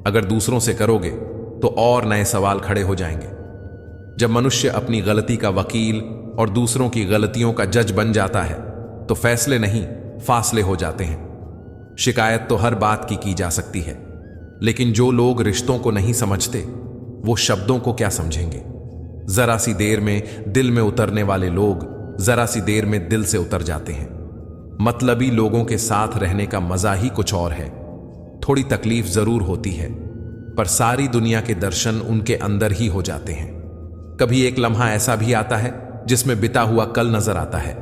अगर दूसरों से करोगे तो और नए सवाल खड़े हो जाएंगे। जब मनुष्य अपनी गलती का वकील और दूसरों की गलतियों का जज बन जाता है तो फैसले नहीं फासले हो जाते हैं। शिकायत तो हर बात की जा सकती है, लेकिन जो लोग रिश्तों को नहीं समझते वो शब्दों को क्या समझेंगे। जरा सी देर में दिल में उतरने वाले लोग जरा सी देर में दिल से उतर जाते हैं। मतलबी लोगों के साथ रहने का मजा ही कुछ और है। थोड़ी तकलीफ जरूर होती है, पर सारी दुनिया के दर्शन उनके अंदर ही हो जाते हैं। कभी एक लम्हा ऐसा भी आता है जिसमें बिता हुआ कल नजर आता है।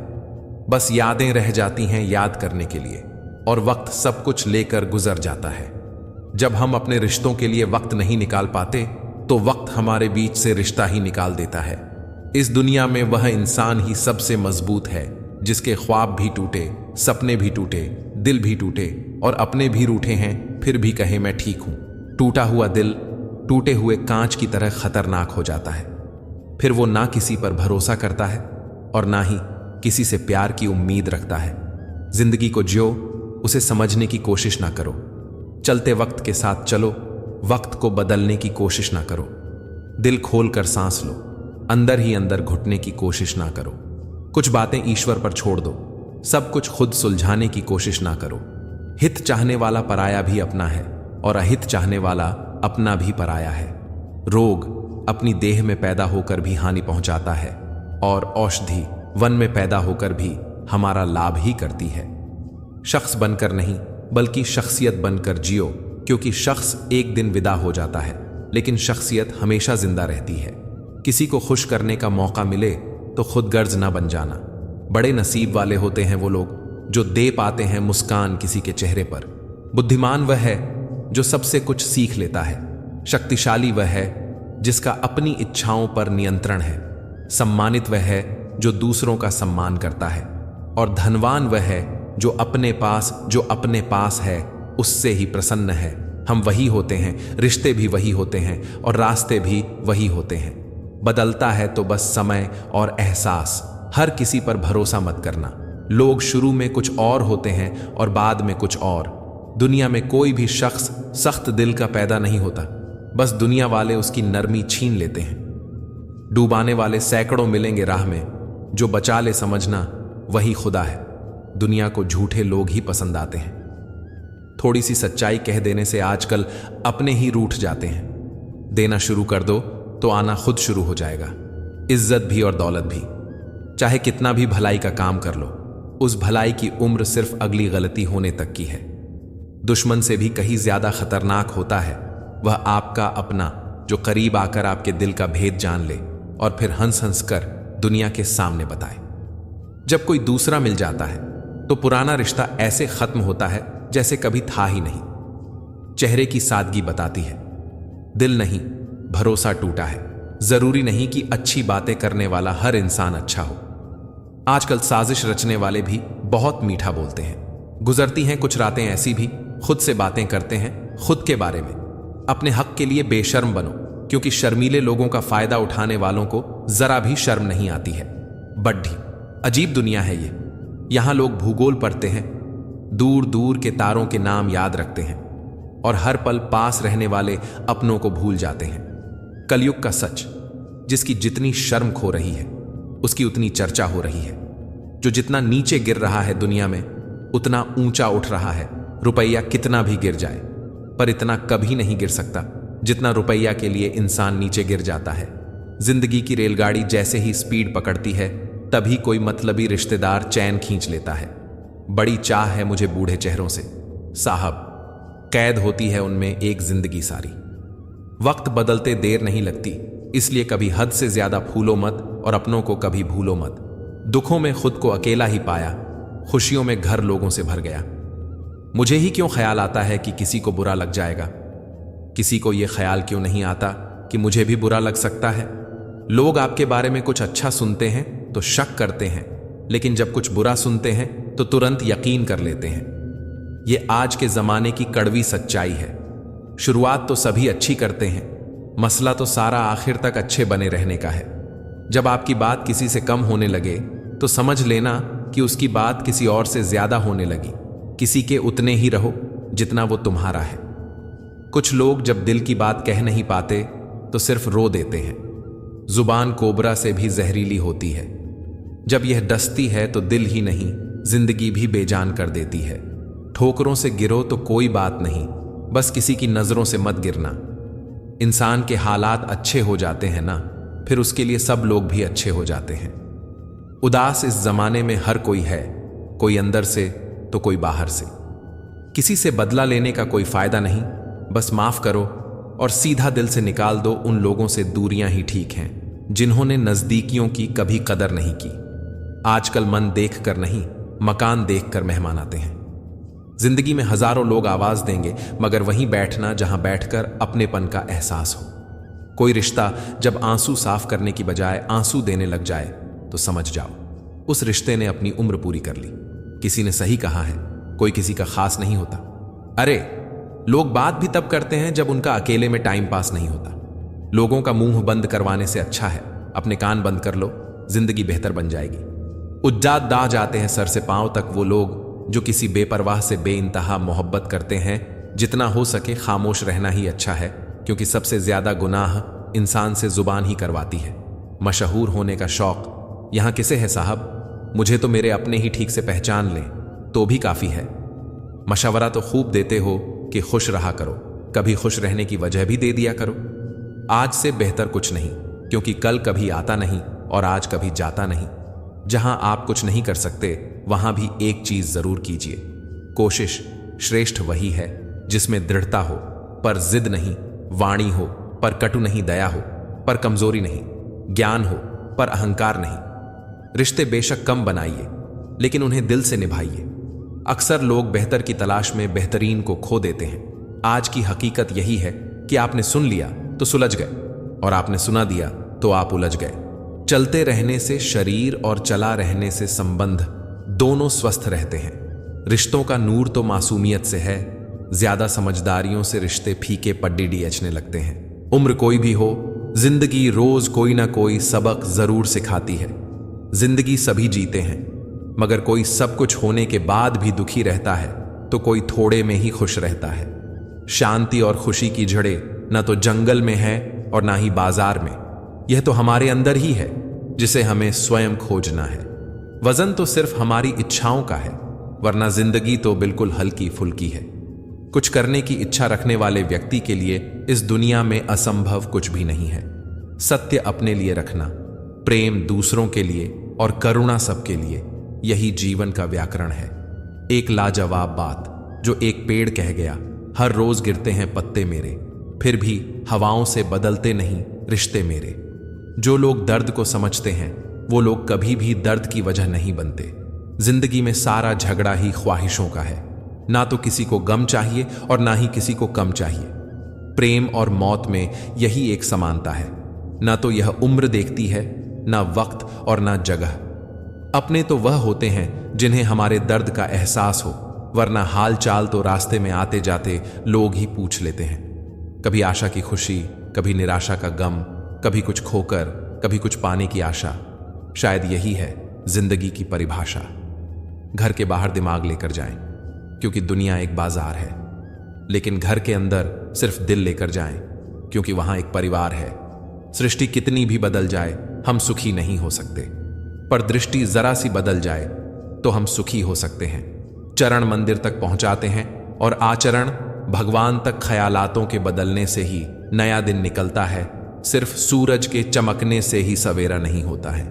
बस यादें रह जाती हैं याद करने के लिए, और वक्त सब कुछ लेकर गुजर जाता है। जब हम अपने रिश्तों के लिए वक्त नहीं निकाल पाते तो वक्त हमारे बीच से रिश्ता ही निकाल देता है। इस दुनिया में वह इंसान ही सबसे मजबूत है जिसके ख्वाब भी टूटे, सपने भी टूटे, दिल भी टूटे और अपने भी रूठे हैं, फिर भी कहे मैं ठीक हूं। टूटा हुआ दिल टूटे हुए कांच की तरह खतरनाक हो जाता है। फिर वो ना किसी पर भरोसा करता है और ना ही किसी से प्यार की उम्मीद रखता है। जिंदगी को जियो, उसे समझने की कोशिश ना करो। चलते वक्त के साथ चलो, वक्त को बदलने की कोशिश ना करो। दिल खोल कर सांस लो, अंदर ही अंदर घुटने की कोशिश ना करो। कुछ बातें ईश्वर पर छोड़ दो, सब कुछ खुद सुलझाने की कोशिश ना करो। हित चाहने वाला पराया भी अपना है और अहित चाहने वाला अपना भी पराया है। रोग अपनी देह में पैदा होकर भी हानि पहुंचाता है और औषधि वन में पैदा होकर भी हमारा लाभ ही करती है। शख्स बनकर नहीं बल्कि शख्सियत बनकर जियो, क्योंकि शख्स एक दिन विदा हो जाता है लेकिन शख्सियत हमेशा जिंदा रहती है। किसी को खुश करने का मौका मिले तो खुद गर्ज ना बन जाना। बड़े नसीब वाले होते हैं वो लोग जो दे पाते हैं मुस्कान किसी के चेहरे पर। बुद्धिमान वह है जो सबसे कुछ सीख लेता है। शक्तिशाली वह है जिसका अपनी इच्छाओं पर नियंत्रण है। सम्मानित वह है जो दूसरों का सम्मान करता है और धनवान वह है जो अपने पास है उससे ही प्रसन्न है। हम वही होते हैं, रिश्ते भी वही होते हैं और रास्ते भी वही होते हैं। बदलता है तो बस समय और एहसास। हर किसी पर भरोसा मत करना। लोग शुरू में कुछ और होते हैं और बाद में कुछ और। दुनिया में कोई भी शख्स सख्त दिल का पैदा नहीं होता, बस दुनिया वाले उसकी नरमी छीन लेते हैं। डूबाने वाले सैकड़ों मिलेंगे राह में, जो बचा ले समझना वही खुदा है। दुनिया को झूठे लोग ही पसंद आते हैं। थोड़ी सी सच्चाई कह देने से आजकल अपने ही रूठ जाते हैं। देना शुरू कर दो तो आना खुद शुरू हो जाएगा। इज्जत भी और दौलत भी। चाहे कितना भी भलाई का काम कर लो, उस भलाई की उम्र सिर्फ अगली गलती होने तक की है। दुश्मन से भी कहीं ज्यादा खतरनाक होता है वह आपका अपना, जो करीब आकर आपके दिल का भेद जान ले और फिर हंस हंस कर दुनिया के सामने बताए। जब कोई दूसरा मिल जाता है तो पुराना रिश्ता ऐसे खत्म होता है जैसे कभी था ही नहीं। चेहरे की सादगी बताती है, दिल नहीं, भरोसा टूटा है। जरूरी नहीं कि अच्छी बातें करने वाला हर इंसान अच्छा हो। आजकल साजिश रचने वाले भी बहुत मीठा बोलते हैं। गुजरती हैं कुछ रातें ऐसी भी, खुद से बातें करते हैं खुद के बारे में। अपने हक के लिए बेशर्म बनो, क्योंकि शर्मीले लोगों का फायदा उठाने वालों को जरा भी शर्म नहीं आती है। बड्ढी अजीब दुनिया है ये। यहां लोग भूगोल पढ़ते हैं, दूर दूर के तारों के नाम याद रखते हैं और हर पल पास रहने वाले अपनों को भूल जाते हैं। कलयुग का सच, जिसकी जितनी शर्म खो रही है उसकी उतनी चर्चा हो रही है। जो जितना नीचे गिर रहा है दुनिया में उतना ऊंचा उठ रहा है। रुपया कितना भी गिर जाए पर इतना कभी नहीं गिर सकता जितना रुपया के लिए इंसान नीचे गिर जाता है। जिंदगी की रेलगाड़ी जैसे ही स्पीड पकड़ती है तभी कोई मतलबी रिश्तेदार चैन खींच लेता है। बड़ी चाह है मुझे बूढ़े चेहरों से, साहब कैद होती है उनमें एक जिंदगी सारी। वक्त बदलते देर नहीं लगती, इसलिए कभी हद से ज्यादा फूलो मत और अपनों को कभी भूलो मत। दुखों में खुद को अकेला ही पाया, खुशियों में घर लोगों से भर गया। मुझे ही क्यों ख्याल आता है कि किसी को बुरा लग जाएगा? किसी को यह ख्याल क्यों नहीं आता कि मुझे भी बुरा लग सकता है? लोग आपके बारे में कुछ अच्छा सुनते हैं तो शक करते हैं, लेकिन जब कुछ बुरा सुनते हैं तो तुरंत यकीन कर लेते हैं। यह आज के जमाने की कड़वी सच्चाई है। शुरुआत तो सभी अच्छी करते हैं, मसला तो सारा आखिर तक अच्छे बने रहने का है। जब आपकी बात किसी से कम होने लगे तो समझ लेना कि उसकी बात किसी और से ज्यादा होने लगी। किसी के उतने ही रहो जितना वो तुम्हारा है। कुछ लोग जब दिल की बात कह नहीं पाते तो सिर्फ रो देते हैं। जुबान कोबरा से भी जहरीली होती है। जब यह डसती है तो दिल ही नहीं जिंदगी भी बेजान कर देती है। ठोकरों से गिरो तो कोई बात नहीं, बस किसी की नजरों से मत गिरना। इंसान के हालात अच्छे हो जाते हैं ना, फिर उसके लिए सब लोग भी अच्छे हो जाते हैं। उदास इस जमाने में हर कोई है, कोई अंदर से तो कोई बाहर से। किसी से बदला लेने का कोई फायदा नहीं, बस माफ करो और सीधा दिल से निकाल दो। उन लोगों से दूरियां ही ठीक हैं जिन्होंने नजदीकियों की कभी कदर नहीं की। आजकल मन देख कर नहीं, मकान देख कर मेहमान आते हैं। जिंदगी में हजारों लोग आवाज देंगे, मगर वहीं बैठना जहां बैठकर अपनेपन का एहसास हो। कोई रिश्ता जब आंसू साफ करने की बजाय आंसू देने लग जाए तो समझ जाओ उस रिश्ते ने अपनी उम्र पूरी कर ली। किसी ने सही कहा है, कोई किसी का खास नहीं होता। अरे, लोग बात भी तब करते हैं जब उनका अकेले में टाइम पास नहीं होता। लोगों का मुंह बंद करवाने से अच्छा है अपने कान बंद कर लो, जिंदगी बेहतर बन जाएगी। उज्जाद दा जाते हैं सर से पांव तक वो लोग जो किसी बेपरवाह से बेइंतहा मोहब्बत करते हैं। जितना हो सके खामोश रहना ही अच्छा है, क्योंकि सबसे ज्यादा गुनाह इंसान से जुबान ही करवाती है। मशहूर होने का शौक यहां किसे है साहब? मुझे तो मेरे अपने ही ठीक से पहचान लें तो भी काफी है। मशवरा तो खूब देते हो कि खुश रहा करो, कभी खुश रहने की वजह भी दे दिया करो। आज से बेहतर कुछ नहीं, क्योंकि कल कभी आता नहीं और आज कभी जाता नहीं। जहां आप कुछ नहीं कर सकते वहां भी एक चीज जरूर कीजिए, कोशिश। श्रेष्ठ वही है जिसमें दृढ़ता हो पर जिद नहीं, वाणी हो पर कटु नहीं, दया हो पर कमजोरी नहीं, ज्ञान हो पर अहंकार नहीं। रिश्ते बेशक कम बनाइए, लेकिन उन्हें दिल से निभाइए। अक्सर लोग बेहतर की तलाश में बेहतरीन को खो देते हैं। आज की हकीकत यही है कि आपने सुन लिया तो सुलझ गए, और आपने सुना दिया तो आप उलझ गए। चलते रहने से शरीर और चला रहने से संबंध दोनों स्वस्थ रहते हैं। रिश्तों का नूर तो मासूमियत से है, ज्यादा समझदारियों से रिश्ते फीके पड्डी डीएचने लगते हैं। उम्र कोई भी हो, जिंदगी रोज कोई ना कोई सबक जरूर सिखाती है। जिंदगी सभी जीते हैं, मगर कोई सब कुछ होने के बाद भी दुखी रहता है तो कोई थोड़े में ही खुश रहता है। शांति और खुशी की जड़ें न तो जंगल में है और ना ही बाजार में, यह तो हमारे अंदर ही है, जिसे हमें स्वयं खोजना है। वजन तो सिर्फ हमारी इच्छाओं का है, वरना जिंदगी तो बिल्कुल हल्की फुल्की है। कुछ करने की इच्छा रखने वाले व्यक्ति के लिए इस दुनिया में असंभव कुछ भी नहीं है। सत्य अपने लिए रखना, प्रेम दूसरों के लिए और करुणा सबके लिए, यही जीवन का व्याकरण है। एक लाजवाब बात जो एक पेड़ कह गया, हर रोज गिरते हैं पत्ते मेरे, फिर भी हवाओं से बदलते नहीं रिश्ते मेरे। जो लोग दर्द को समझते हैं वो लोग कभी भी दर्द की वजह नहीं बनते। जिंदगी में सारा झगड़ा ही ख्वाहिशों का है, ना तो किसी को गम चाहिए और ना ही किसी को कम चाहिए। प्रेम और मौत में यही एक समानता है, ना तो यह उम्र देखती है, ना वक्त और ना जगह। अपने तो वह होते हैं जिन्हें हमारे दर्द का एहसास हो, वरना हाल चाल तो रास्ते में आते जाते लोग ही पूछ लेते हैं। कभी आशा की खुशी, कभी निराशा का गम, कभी कुछ खोकर, कभी कुछ पाने की आशा। शायद यही है जिंदगी की परिभाषा। घर के बाहर दिमाग लेकर जाएं, क्योंकि दुनिया एक बाजार है, लेकिन घर के अंदर सिर्फ दिल लेकर जाएं, क्योंकि वहां एक परिवार है। सृष्टि कितनी भी बदल जाए हम सुखी नहीं हो सकते, पर दृष्टि जरा सी बदल जाए तो हम सुखी हो सकते हैं। चरण मंदिर तक पहुंचाते हैं और आचरण भगवान तक खयालातों के बदलने से ही नया दिन निकलता है। सिर्फ सूरज के चमकने से ही सवेरा नहीं होता है।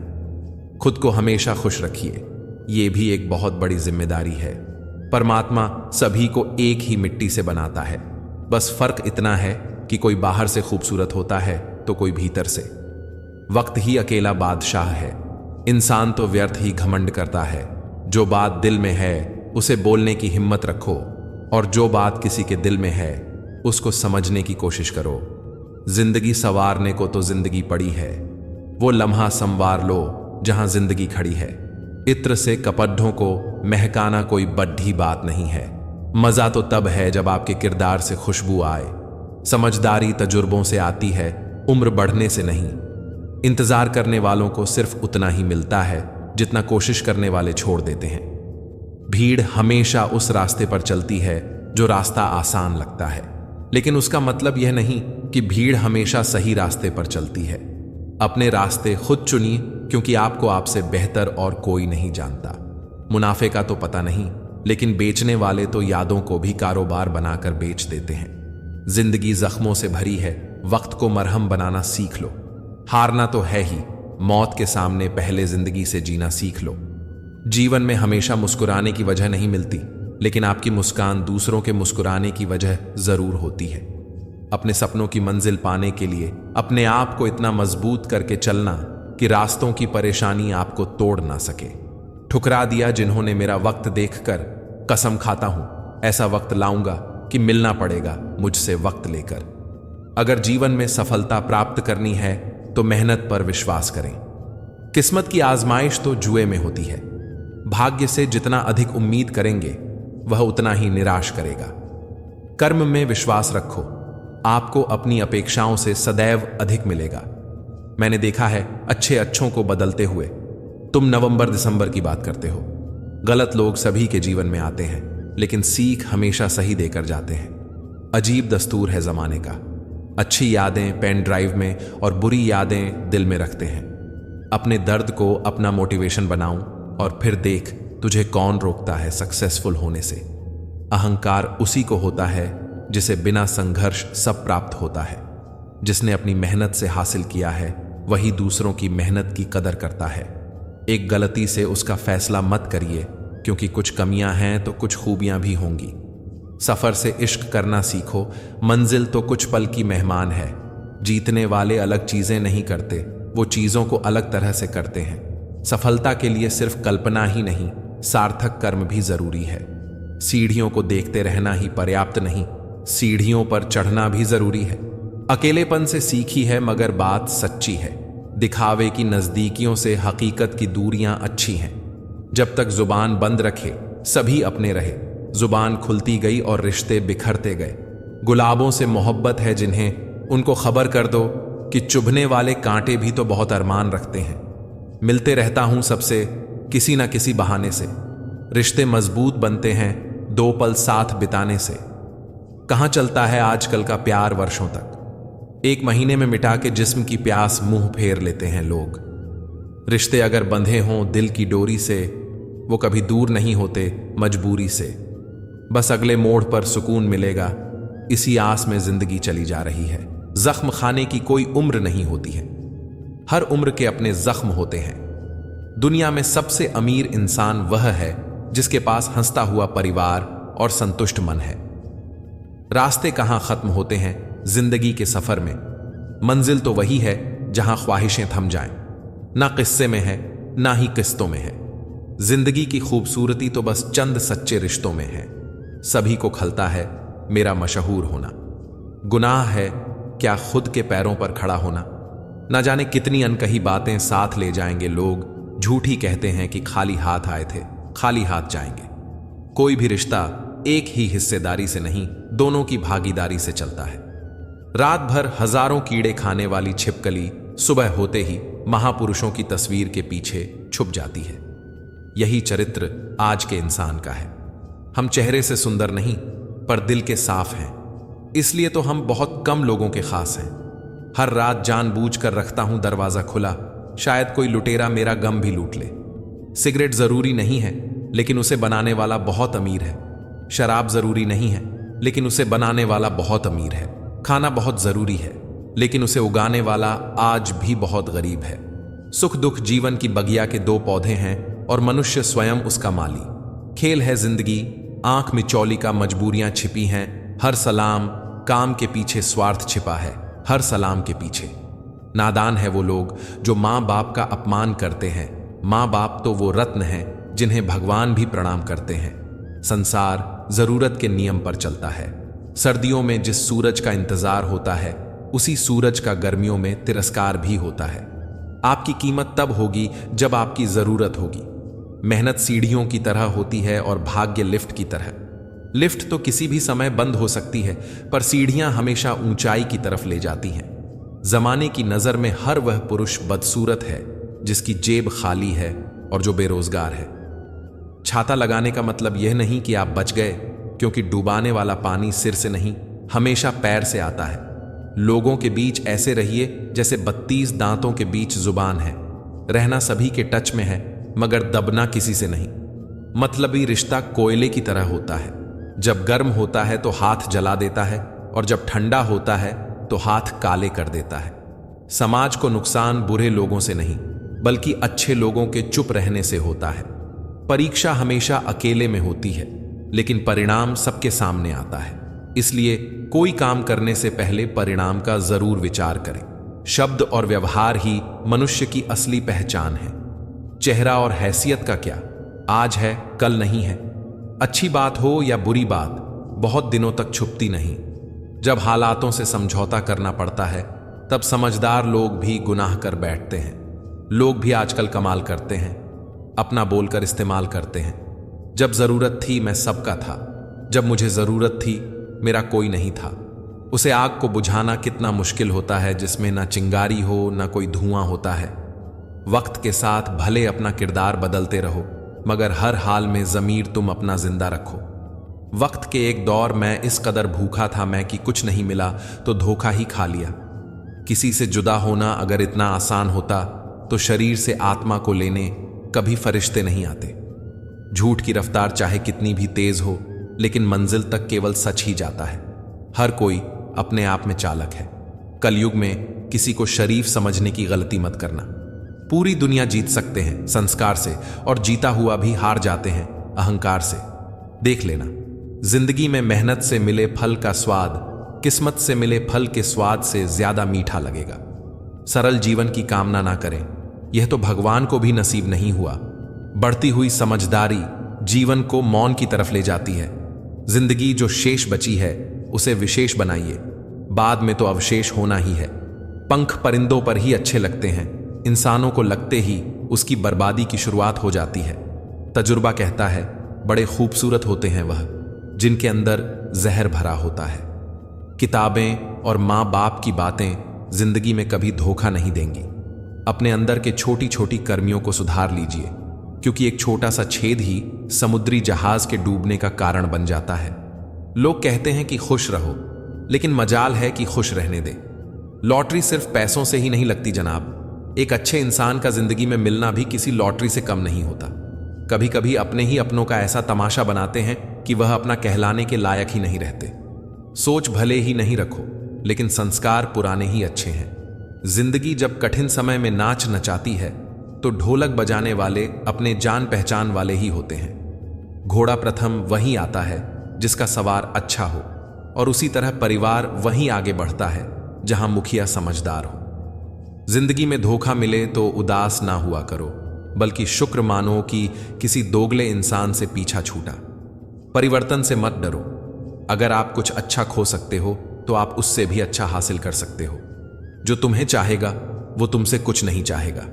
खुद को हमेशा खुश रखिए, ये भी एक बहुत बड़ी जिम्मेदारी है। परमात्मा सभी को एक ही मिट्टी से बनाता है, बस फर्क इतना है कि कोई बाहर से खूबसूरत होता है तो कोई भीतर से। वक्त ही अकेला बादशाह है, इंसान तो व्यर्थ ही घमंड करता है। जो बात दिल में है उसे बोलने की हिम्मत रखो, और जो बात किसी के दिल में है उसको समझने की कोशिश करो। जिंदगी संवारने को तो जिंदगी पड़ी है, वो लम्हा संवार लो जहां जिंदगी खड़ी है। इत्र से कपड्ढों को महकाना कोई बड्ढी बात नहीं है। मजा तो तब है जब आपके किरदार से खुशबू आए। समझदारी तजुर्बों से आती है, उम्र बढ़ने से नहीं। इंतजार करने वालों को सिर्फ उतना ही मिलता है जितना कोशिश करने वाले छोड़ देते हैं। भीड़ हमेशा उस रास्ते पर चलती है जो रास्ता आसान लगता है, लेकिन उसका मतलब यह नहीं कि भीड़ हमेशा सही रास्ते पर चलती है। अपने रास्ते खुद चुनिए, क्योंकि आपको आपसे बेहतर और कोई नहीं जानता। मुनाफे का तो पता नहीं, लेकिन बेचने वाले तो यादों को भी कारोबार बनाकर बेच देते हैं। जिंदगी जख्मों से भरी है, वक्त को मरहम बनाना सीख लो। हारना तो है ही, मौत के सामने पहले जिंदगी से जीना सीख लो। जीवन में हमेशा मुस्कुराने की वजह नहीं मिलती, लेकिन आपकी मुस्कान दूसरों के मुस्कुराने की वजह जरूर होती है। अपने सपनों की मंजिल पाने के लिए अपने आप को इतना मजबूत करके चलना कि रास्तों की परेशानी आपको तोड़ ना सके। ठुकरा दिया जिन्होंने मेरा वक्त देखकर, कसम खाता हूं ऐसा वक्त लाऊंगा कि मिलना पड़ेगा मुझसे वक्त लेकर। अगर जीवन में सफलता प्राप्त करनी है तो मेहनत पर विश्वास करें। किस्मत की आजमाइश तो जुए में होती है। भाग्य से जितना अधिक उम्मीद करेंगे वह उतना ही निराश करेगा। कर्म में विश्वास रखो, आपको अपनी अपेक्षाओं से सदैव अधिक मिलेगा। मैंने देखा है अच्छे अच्छों को बदलते हुए। तुम नवंबर दिसंबर की बात करते हो। गलत लोग सभी के जीवन में आते हैं, लेकिन सीख हमेशा सही देकर जाते हैं। अजीब दस्तूर है जमाने का। अच्छी यादें पेन ड्राइव में और बुरी यादें दिल में रखते हैं। अपने दर्द को अपना मोटिवेशन बनाऊं और फिर देख तुझे कौन रोकता है सक्सेसफुल होने से। अहंकार उसी को होता है जिसे बिना संघर्ष सब प्राप्त होता है। जिसने अपनी मेहनत से हासिल किया है वही दूसरों की मेहनत की कदर करता है। एक गलती से उसका फैसला मत करिए, क्योंकि कुछ कमियां हैं तो कुछ खूबियां भी होंगी। सफर से इश्क करना सीखो, मंजिल तो कुछ पल की मेहमान है। जीतने वाले अलग चीजें नहीं करते, वो चीजों को अलग तरह से करते हैं। सफलता के लिए सिर्फ कल्पना ही नहीं, सार्थक कर्म भी जरूरी है। सीढ़ियों को देखते रहना ही पर्याप्त नहीं, सीढ़ियों पर चढ़ना भी जरूरी है। अकेलेपन से सीखी है मगर बात सच्ची है। दिखावे की नजदीकियों से हकीकत की दूरियां अच्छी हैं। जब तक जुबान बंद रखे सभी अपने रहे। जुबान खुलती गई और रिश्ते बिखरते गए। गुलाबों से मोहब्बत है जिन्हें, उनको खबर कर दो कि चुभने वाले कांटे भी तो बहुत अरमान रखते हैं। मिलते रहता हूं सबसे किसी ना किसी बहाने से। रिश्ते मजबूत बनते हैं दो पल साथ बिताने से। कहां चलता है आजकल का प्यार वर्षों तक। एक महीने में मिटा के जिस्म की प्यास मुंह फेर लेते हैं लोग। रिश्ते अगर बंधे हों दिल की डोरी से, वो कभी दूर नहीं होते मजबूरी से। बस अगले मोड़ पर सुकून मिलेगा, इसी आस में जिंदगी चली जा रही है। जख्म खाने की कोई उम्र नहीं होती है, हर उम्र के अपने जख्म होते हैं। दुनिया में सबसे अमीर इंसान वह है जिसके पास हंसता हुआ परिवार और संतुष्ट मन है। रास्ते कहां खत्म होते हैं जिंदगी के सफर में। मंजिल तो वही है जहां ख्वाहिशें थम जाएं। ना किस्से में है ना ही किस्तों में है। जिंदगी की खूबसूरती तो बस चंद सच्चे रिश्तों में है। सभी को खलता है मेरा मशहूर होना। गुनाह है क्या खुद के पैरों पर खड़ा होना। ना जाने कितनी अनकही बातें साथ ले जाएंगे लोग। झूठी कहते हैं कि खाली हाथ आए थे, खाली हाथ जाएंगे। कोई भी रिश्ता एक ही हिस्सेदारी से नहीं, दोनों की भागीदारी से चलता है। रात भर हजारों कीड़े खाने वाली छिपकली सुबह होते ही महापुरुषों की तस्वीर के पीछे छुप जाती है। यही चरित्र आज के इंसान का है। हम चेहरे से सुंदर नहीं पर दिल के साफ हैं, इसलिए तो हम बहुत कम लोगों के खास हैं। हर रात जानबूझकर रखता हूं दरवाजा खुला, शायद कोई लुटेरा मेरा गम भी लूट ले। सिगरेट जरूरी नहीं है लेकिन उसे बनाने वाला बहुत अमीर है। शराब जरूरी नहीं है लेकिन उसे बनाने वाला बहुत अमीर है। खाना बहुत जरूरी है लेकिन उसे उगाने वाला आज भी बहुत गरीब है। सुख दुख जीवन की बगिया के दो पौधे हैं और मनुष्य स्वयं उसका माली। खेल है जिंदगी, आंख मिचौली का मजबूरियां छिपी हैं। हर सलाम काम के पीछे स्वार्थ छिपा है, हर सलाम के पीछे। नादान है वो लोग जो माँ बाप का अपमान करते हैं। माँ बाप तो वो रत्न हैं जिन्हें भगवान भी प्रणाम करते हैं। संसार जरूरत के नियम पर चलता है। सर्दियों में जिस सूरज का इंतजार होता है उसी सूरज का गर्मियों में तिरस्कार भी होता है। आपकी कीमत तब होगी जब आपकी जरूरत होगी। मेहनत सीढ़ियों की तरह होती है और भाग्य लिफ्ट की तरह। लिफ्ट तो किसी भी समय बंद हो सकती है पर सीढ़ियां हमेशा ऊंचाई की तरफ ले जाती हैं। जमाने की नजर में हर वह पुरुष बदसूरत है जिसकी जेब खाली है और जो बेरोजगार है। छाता लगाने का मतलब यह नहीं कि आप बच गए, क्योंकि डुबाने वाला पानी सिर से नहीं हमेशा पैर से आता है। लोगों के बीच ऐसे रहिए जैसे 32 दांतों के बीच जुबान है। रहना सभी के टच में है मगर दबना किसी से नहीं। मतलबी रिश्ता कोयले की तरह होता है, जब गर्म होता है तो हाथ जला देता है और जब ठंडा होता है तो हाथ काले कर देता है। समाज को नुकसान बुरे लोगों से नहीं बल्कि अच्छे लोगों के चुप रहने से होता है। परीक्षा हमेशा अकेले में होती है लेकिन परिणाम सबके सामने आता है। इसलिए कोई काम करने से पहले परिणाम का जरूर विचार करें। शब्द और व्यवहार ही मनुष्य की असली पहचान है। चेहरा और हैसियत का क्या, आज है कल नहीं है। अच्छी बात हो या बुरी बात बहुत दिनों तक छुपती नहीं। जब हालातों से समझौता करना पड़ता है तब समझदार लोग भी गुनाह कर बैठते हैं। लोग भी आजकल कमाल करते हैं, अपना बोलकर इस्तेमाल करते हैं। जब जरूरत थी मैं सबका था, जब मुझे जरूरत थी मेरा कोई नहीं था। उसे आग को बुझाना कितना मुश्किल होता है जिसमें ना चिंगारी हो ना कोई धुआं होता है। वक्त के साथ भले अपना किरदार बदलते रहो मगर हर हाल में ज़मीर तुम अपना जिंदा रखो। वक्त के एक दौर में इस कदर भूखा था मैं कि कुछ नहीं मिला तो धोखा ही खा लिया। किसी से जुदा होना अगर इतना आसान होता तो शरीर से आत्मा को लेने कभी फरिश्ते नहीं आते। झूठ की रफ्तार चाहे कितनी भी तेज हो लेकिन मंजिल तक केवल सच ही जाता है। हर कोई अपने आप में चालक है। कलयुग में किसी को शरीफ समझने की गलती मत करना। पूरी दुनिया जीत सकते हैं संस्कार से और जीता हुआ भी हार जाते हैं अहंकार से। देख लेना, जिंदगी में मेहनत से मिले फल का स्वाद किस्मत से मिले फल के स्वाद से ज्यादा मीठा लगेगा। सरल जीवन की कामना ना करें, यह तो भगवान को भी नसीब नहीं हुआ। बढ़ती हुई समझदारी जीवन को मौन की तरफ ले जाती है। जिंदगी जो शेष बची है उसे विशेष बनाइए, बाद में तो अवशेष होना ही है। पंख परिंदों पर ही अच्छे लगते हैं, इंसानों को लगते ही उसकी बर्बादी की शुरुआत हो जाती है। तजुर्बा कहता है बड़े खूबसूरत होते हैं वह जिनके अंदर जहर भरा होता है। किताबें और माँ बाप की बातें जिंदगी में कभी धोखा नहीं देंगी। अपने अंदर के छोटी छोटी कर्मियों को सुधार लीजिए, क्योंकि एक छोटा सा छेद ही समुद्री जहाज के डूबने का कारण बन जाता है। लोग कहते हैं कि खुश रहो, लेकिन मजाल है कि खुश रहने दे। लॉटरी सिर्फ पैसों से ही नहीं लगती जनाब। एक अच्छे इंसान का जिंदगी में मिलना भी किसी लॉटरी से कम नहीं होता। कभी कभी अपने ही अपनों का ऐसा तमाशा बनाते हैं कि वह अपना कहलाने के लायक ही नहीं रहते। सोच भले ही नहीं रखो, लेकिन संस्कार पुराने ही अच्छे हैं। जिंदगी जब कठिन समय में नाच नचाती है तो ढोलक बजाने वाले अपने जान पहचान वाले ही होते हैं। घोड़ा प्रथम वहीं आता है जिसका सवार अच्छा हो, और उसी तरह परिवार वहीं आगे बढ़ता है जहां मुखिया समझदार हो। जिंदगी में धोखा मिले तो उदास ना हुआ करो, बल्कि शुक्र मानो कि किसी दोगले इंसान से पीछा छूटा। परिवर्तन से मत डरो। अगर आप कुछ अच्छा खो सकते हो तो आप उससे भी अच्छा हासिल कर सकते हो। जो तुम्हें चाहेगा वो तुमसे कुछ नहीं चाहेगा।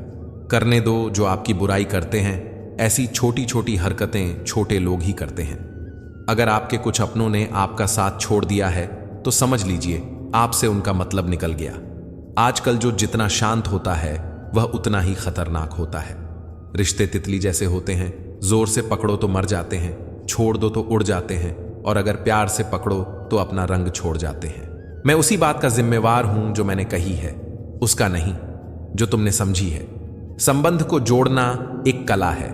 करने दो जो आपकी बुराई करते हैं। ऐसी छोटी छोटी हरकतें छोटे लोग ही करते हैं। अगर आपके कुछ अपनों ने आपका साथ छोड़ दिया है तो समझ लीजिए आपसे उनका मतलब निकल गया। आजकल जो जितना शांत होता है वह उतना ही खतरनाक होता है। रिश्ते तितली जैसे होते हैं, जोर से पकड़ो तो मर जाते हैं, छोड़ दो तो उड़ जाते हैं, और अगर प्यार से पकड़ो तो अपना रंग छोड़ जाते हैं। मैं उसी बात का जिम्मेवार हूं जो मैंने कही है, उसका नहीं जो तुमने समझी है। संबंध को जोड़ना एक कला है,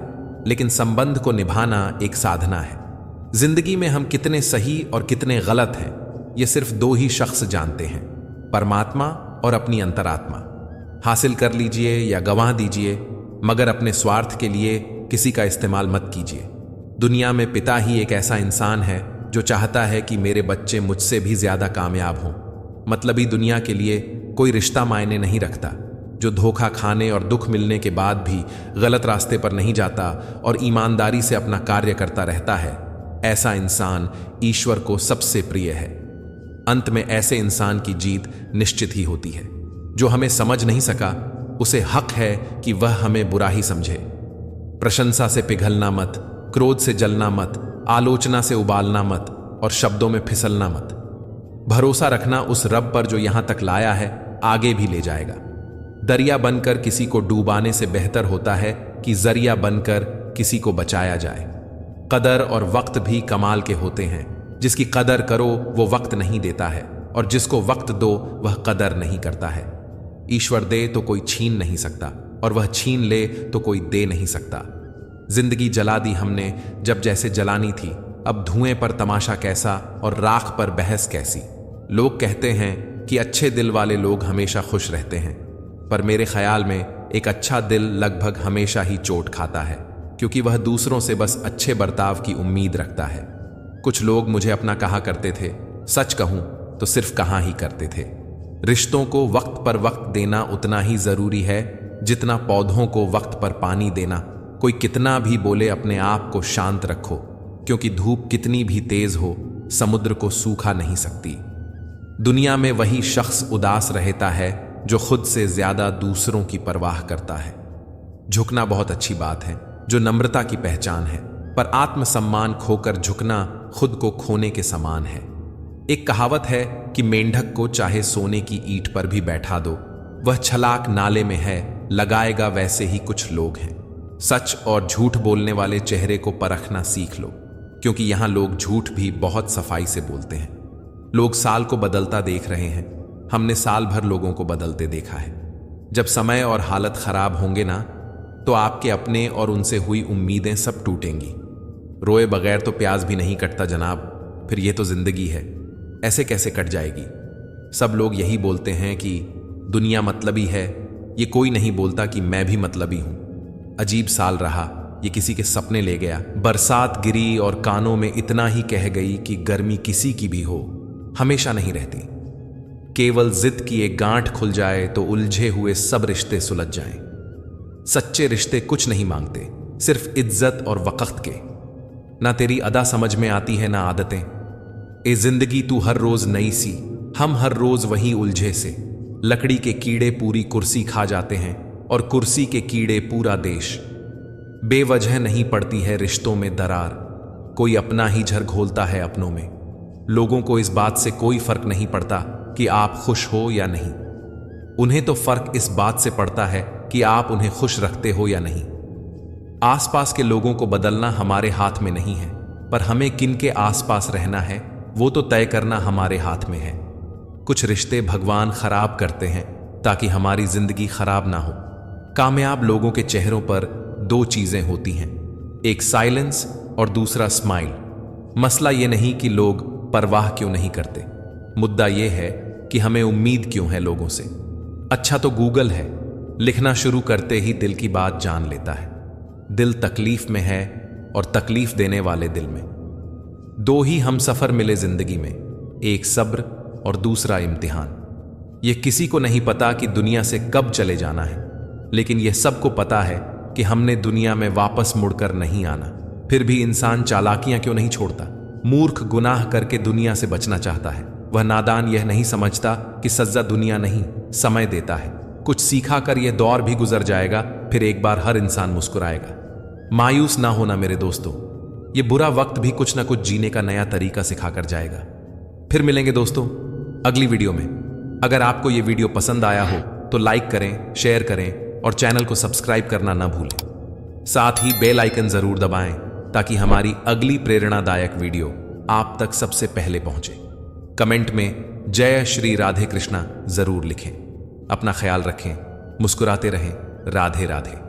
लेकिन संबंध को निभाना एक साधना है। जिंदगी में हम कितने सही और कितने गलत हैं ये सिर्फ दो ही शख्स जानते हैं, परमात्मा और अपनी अंतरात्मा। हासिल कर लीजिए या गंवा दीजिए, मगर अपने स्वार्थ के लिए किसी का इस्तेमाल मत कीजिए। दुनिया में पिता ही एक ऐसा इंसान है जो चाहता है कि मेरे बच्चे मुझसे भी ज्यादा कामयाब हों। मतलबी दुनिया के लिए कोई रिश्ता मायने नहीं रखता। जो धोखा खाने और दुख मिलने के बाद भी गलत रास्ते पर नहीं जाता और ईमानदारी से अपना कार्य करता रहता है, ऐसा इंसान ईश्वर को सबसे प्रिय है। अंत में ऐसे इंसान की जीत निश्चित ही होती है। जो हमें समझ नहीं सका उसे हक है कि वह हमें बुरा ही समझे। प्रशंसा से पिघलना मत, क्रोध से जलना मत, आलोचना से उबालना मत और शब्दों में फिसलना मत। भरोसा रखना उस रब पर जो यहां तक लाया है आगे भी ले जाएगा। दरिया बनकर किसी को डूबाने से बेहतर होता है कि जरिया बनकर किसी को बचाया जाए। कदर और वक्त भी कमाल के होते हैं। जिसकी कदर करो वो वक्त नहीं देता है, और जिसको वक्त दो वह कदर नहीं करता है। ईश्वर दे तो कोई छीन नहीं सकता, और वह छीन ले तो कोई दे नहीं सकता। जिंदगी जला दी हमने जब जैसे जलानी थी, अब धुएं पर तमाशा कैसा और राख पर बहस कैसी। लोग कहते हैं कि अच्छे दिल वाले लोग हमेशा खुश रहते हैं, पर मेरे ख्याल में एक अच्छा दिल लगभग हमेशा ही चोट खाता है, क्योंकि वह दूसरों से बस अच्छे बर्ताव की उम्मीद रखता है। कुछ लोग मुझे अपना कहा करते थे, सच कहूं तो सिर्फ कहा ही करते थे। रिश्तों को वक्त पर वक्त देना उतना ही जरूरी है जितना पौधों को वक्त पर पानी देना। कोई कितना भी बोले अपने आप को शांत रखो। क्योंकि धूप कितनी भी तेज हो समुद्र को सूखा नहीं सकती। दुनिया में वही शख्स उदास रहता है जो खुद से ज्यादा दूसरों की परवाह करता है। झुकना बहुत अच्छी बात है, जो नम्रता की पहचान है, पर आत्मसम्मान खोकर झुकना खुद को खोने के समान है। एक कहावत है कि मेंढक को चाहे सोने की ईंट पर भी बैठा दो, वह छलाक नाले में है लगाएगा, वैसे ही कुछ लोग हैं। सच और झूठ बोलने वाले चेहरे को परखना सीख लो, क्योंकि यहां लोग झूठ भी बहुत सफाई से बोलते हैं। लोग साल को बदलता देख रहे हैं, हमने साल भर लोगों को बदलते देखा है। जब समय और हालत खराब होंगे ना, तो आपके अपने और उनसे हुई उम्मीदें सब टूटेंगी। रोए बगैर तो प्याज भी नहीं कटता जनाब, फिर ये तो जिंदगी है, ऐसे कैसे कट जाएगी। सब लोग यही बोलते हैं कि दुनिया मतलबी है, ये कोई नहीं बोलता कि मैं भी मतलबी हूं। अजीब साल रहा, ये किसी के सपने ले गया। बरसात गिरी और कानों में इतना ही कह गई कि गर्मी किसी की भी हो हमेशा नहीं रहती। केवल जिद की एक गांठ खुल जाए तो उलझे हुए सब रिश्ते सुलझ जाएं। सच्चे रिश्ते कुछ नहीं मांगते, सिर्फ इज्जत और वक़्त के। ना तेरी अदा समझ में आती है ना आदतें, ए जिंदगी तू हर रोज नई सी, हम हर रोज वही उलझे से। लकड़ी के कीड़े पूरी कुर्सी खा जाते हैं और कुर्सी के कीड़े पूरा देश। बेवजह नहीं पड़ती है रिश्तों में दरार, कोई अपना ही झर घोलता है अपनों में। लोगों को इस बात से कोई फर्क नहीं पड़ता कि आप खुश हो या नहीं, उन्हें तो फर्क इस बात से पड़ता है कि आप उन्हें खुश रखते हो या नहीं। आसपास के लोगों को बदलना हमारे हाथ में नहीं है, पर हमें किन के आसपास रहना है वो तो तय करना हमारे हाथ में है। कुछ रिश्ते भगवान खराब करते हैं ताकि हमारी जिंदगी खराब ना हो। कामयाब लोगों के चेहरों पर दो चीजें होती हैं, एक साइलेंस और दूसरा स्माइल। मसला ये नहीं कि लोग परवाह क्यों नहीं करते, मुद्दा यह है कि हमें उम्मीद क्यों है लोगों से। अच्छा तो गूगल है, लिखना शुरू करते ही दिल की बात जान लेता है। दिल तकलीफ में है और तकलीफ देने वाले दिल में। दो ही हम सफर मिले जिंदगी में, एक सब्र और दूसरा इम्तिहान। यह किसी को नहीं पता कि दुनिया से कब चले जाना है, लेकिन यह सबको पता है कि हमने दुनिया में वापस मुड़कर नहीं आना। फिर भी इंसान चालाकियां क्यों नहीं छोड़ता। मूर्ख गुनाह करके दुनिया से बचना चाहता है, वह नादान यह नहीं समझता कि सज्जा दुनिया नहीं समय देता है। कुछ सीखा कर यह दौर भी गुजर जाएगा, फिर एक बार हर इंसान मुस्कुराएगा। मायूस ना होना मेरे दोस्तों, ये बुरा वक्त भी कुछ ना कुछ जीने का नया तरीका सिखाकर जाएगा। फिर मिलेंगे दोस्तों अगली वीडियो में। अगर आपको ये वीडियो पसंद आया हो तो लाइक करें, शेयर करें और चैनल को सब्सक्राइब करना ना भूलें। साथ ही बेल आइकन जरूर दबाएं ताकि हमारी अगली प्रेरणादायक वीडियो आप तक सबसे पहले पहुंचे। कमेंट में जय श्री राधे कृष्णा जरूर लिखें। अपना ख्याल रखें, मुस्कुराते रहें। राधे राधे।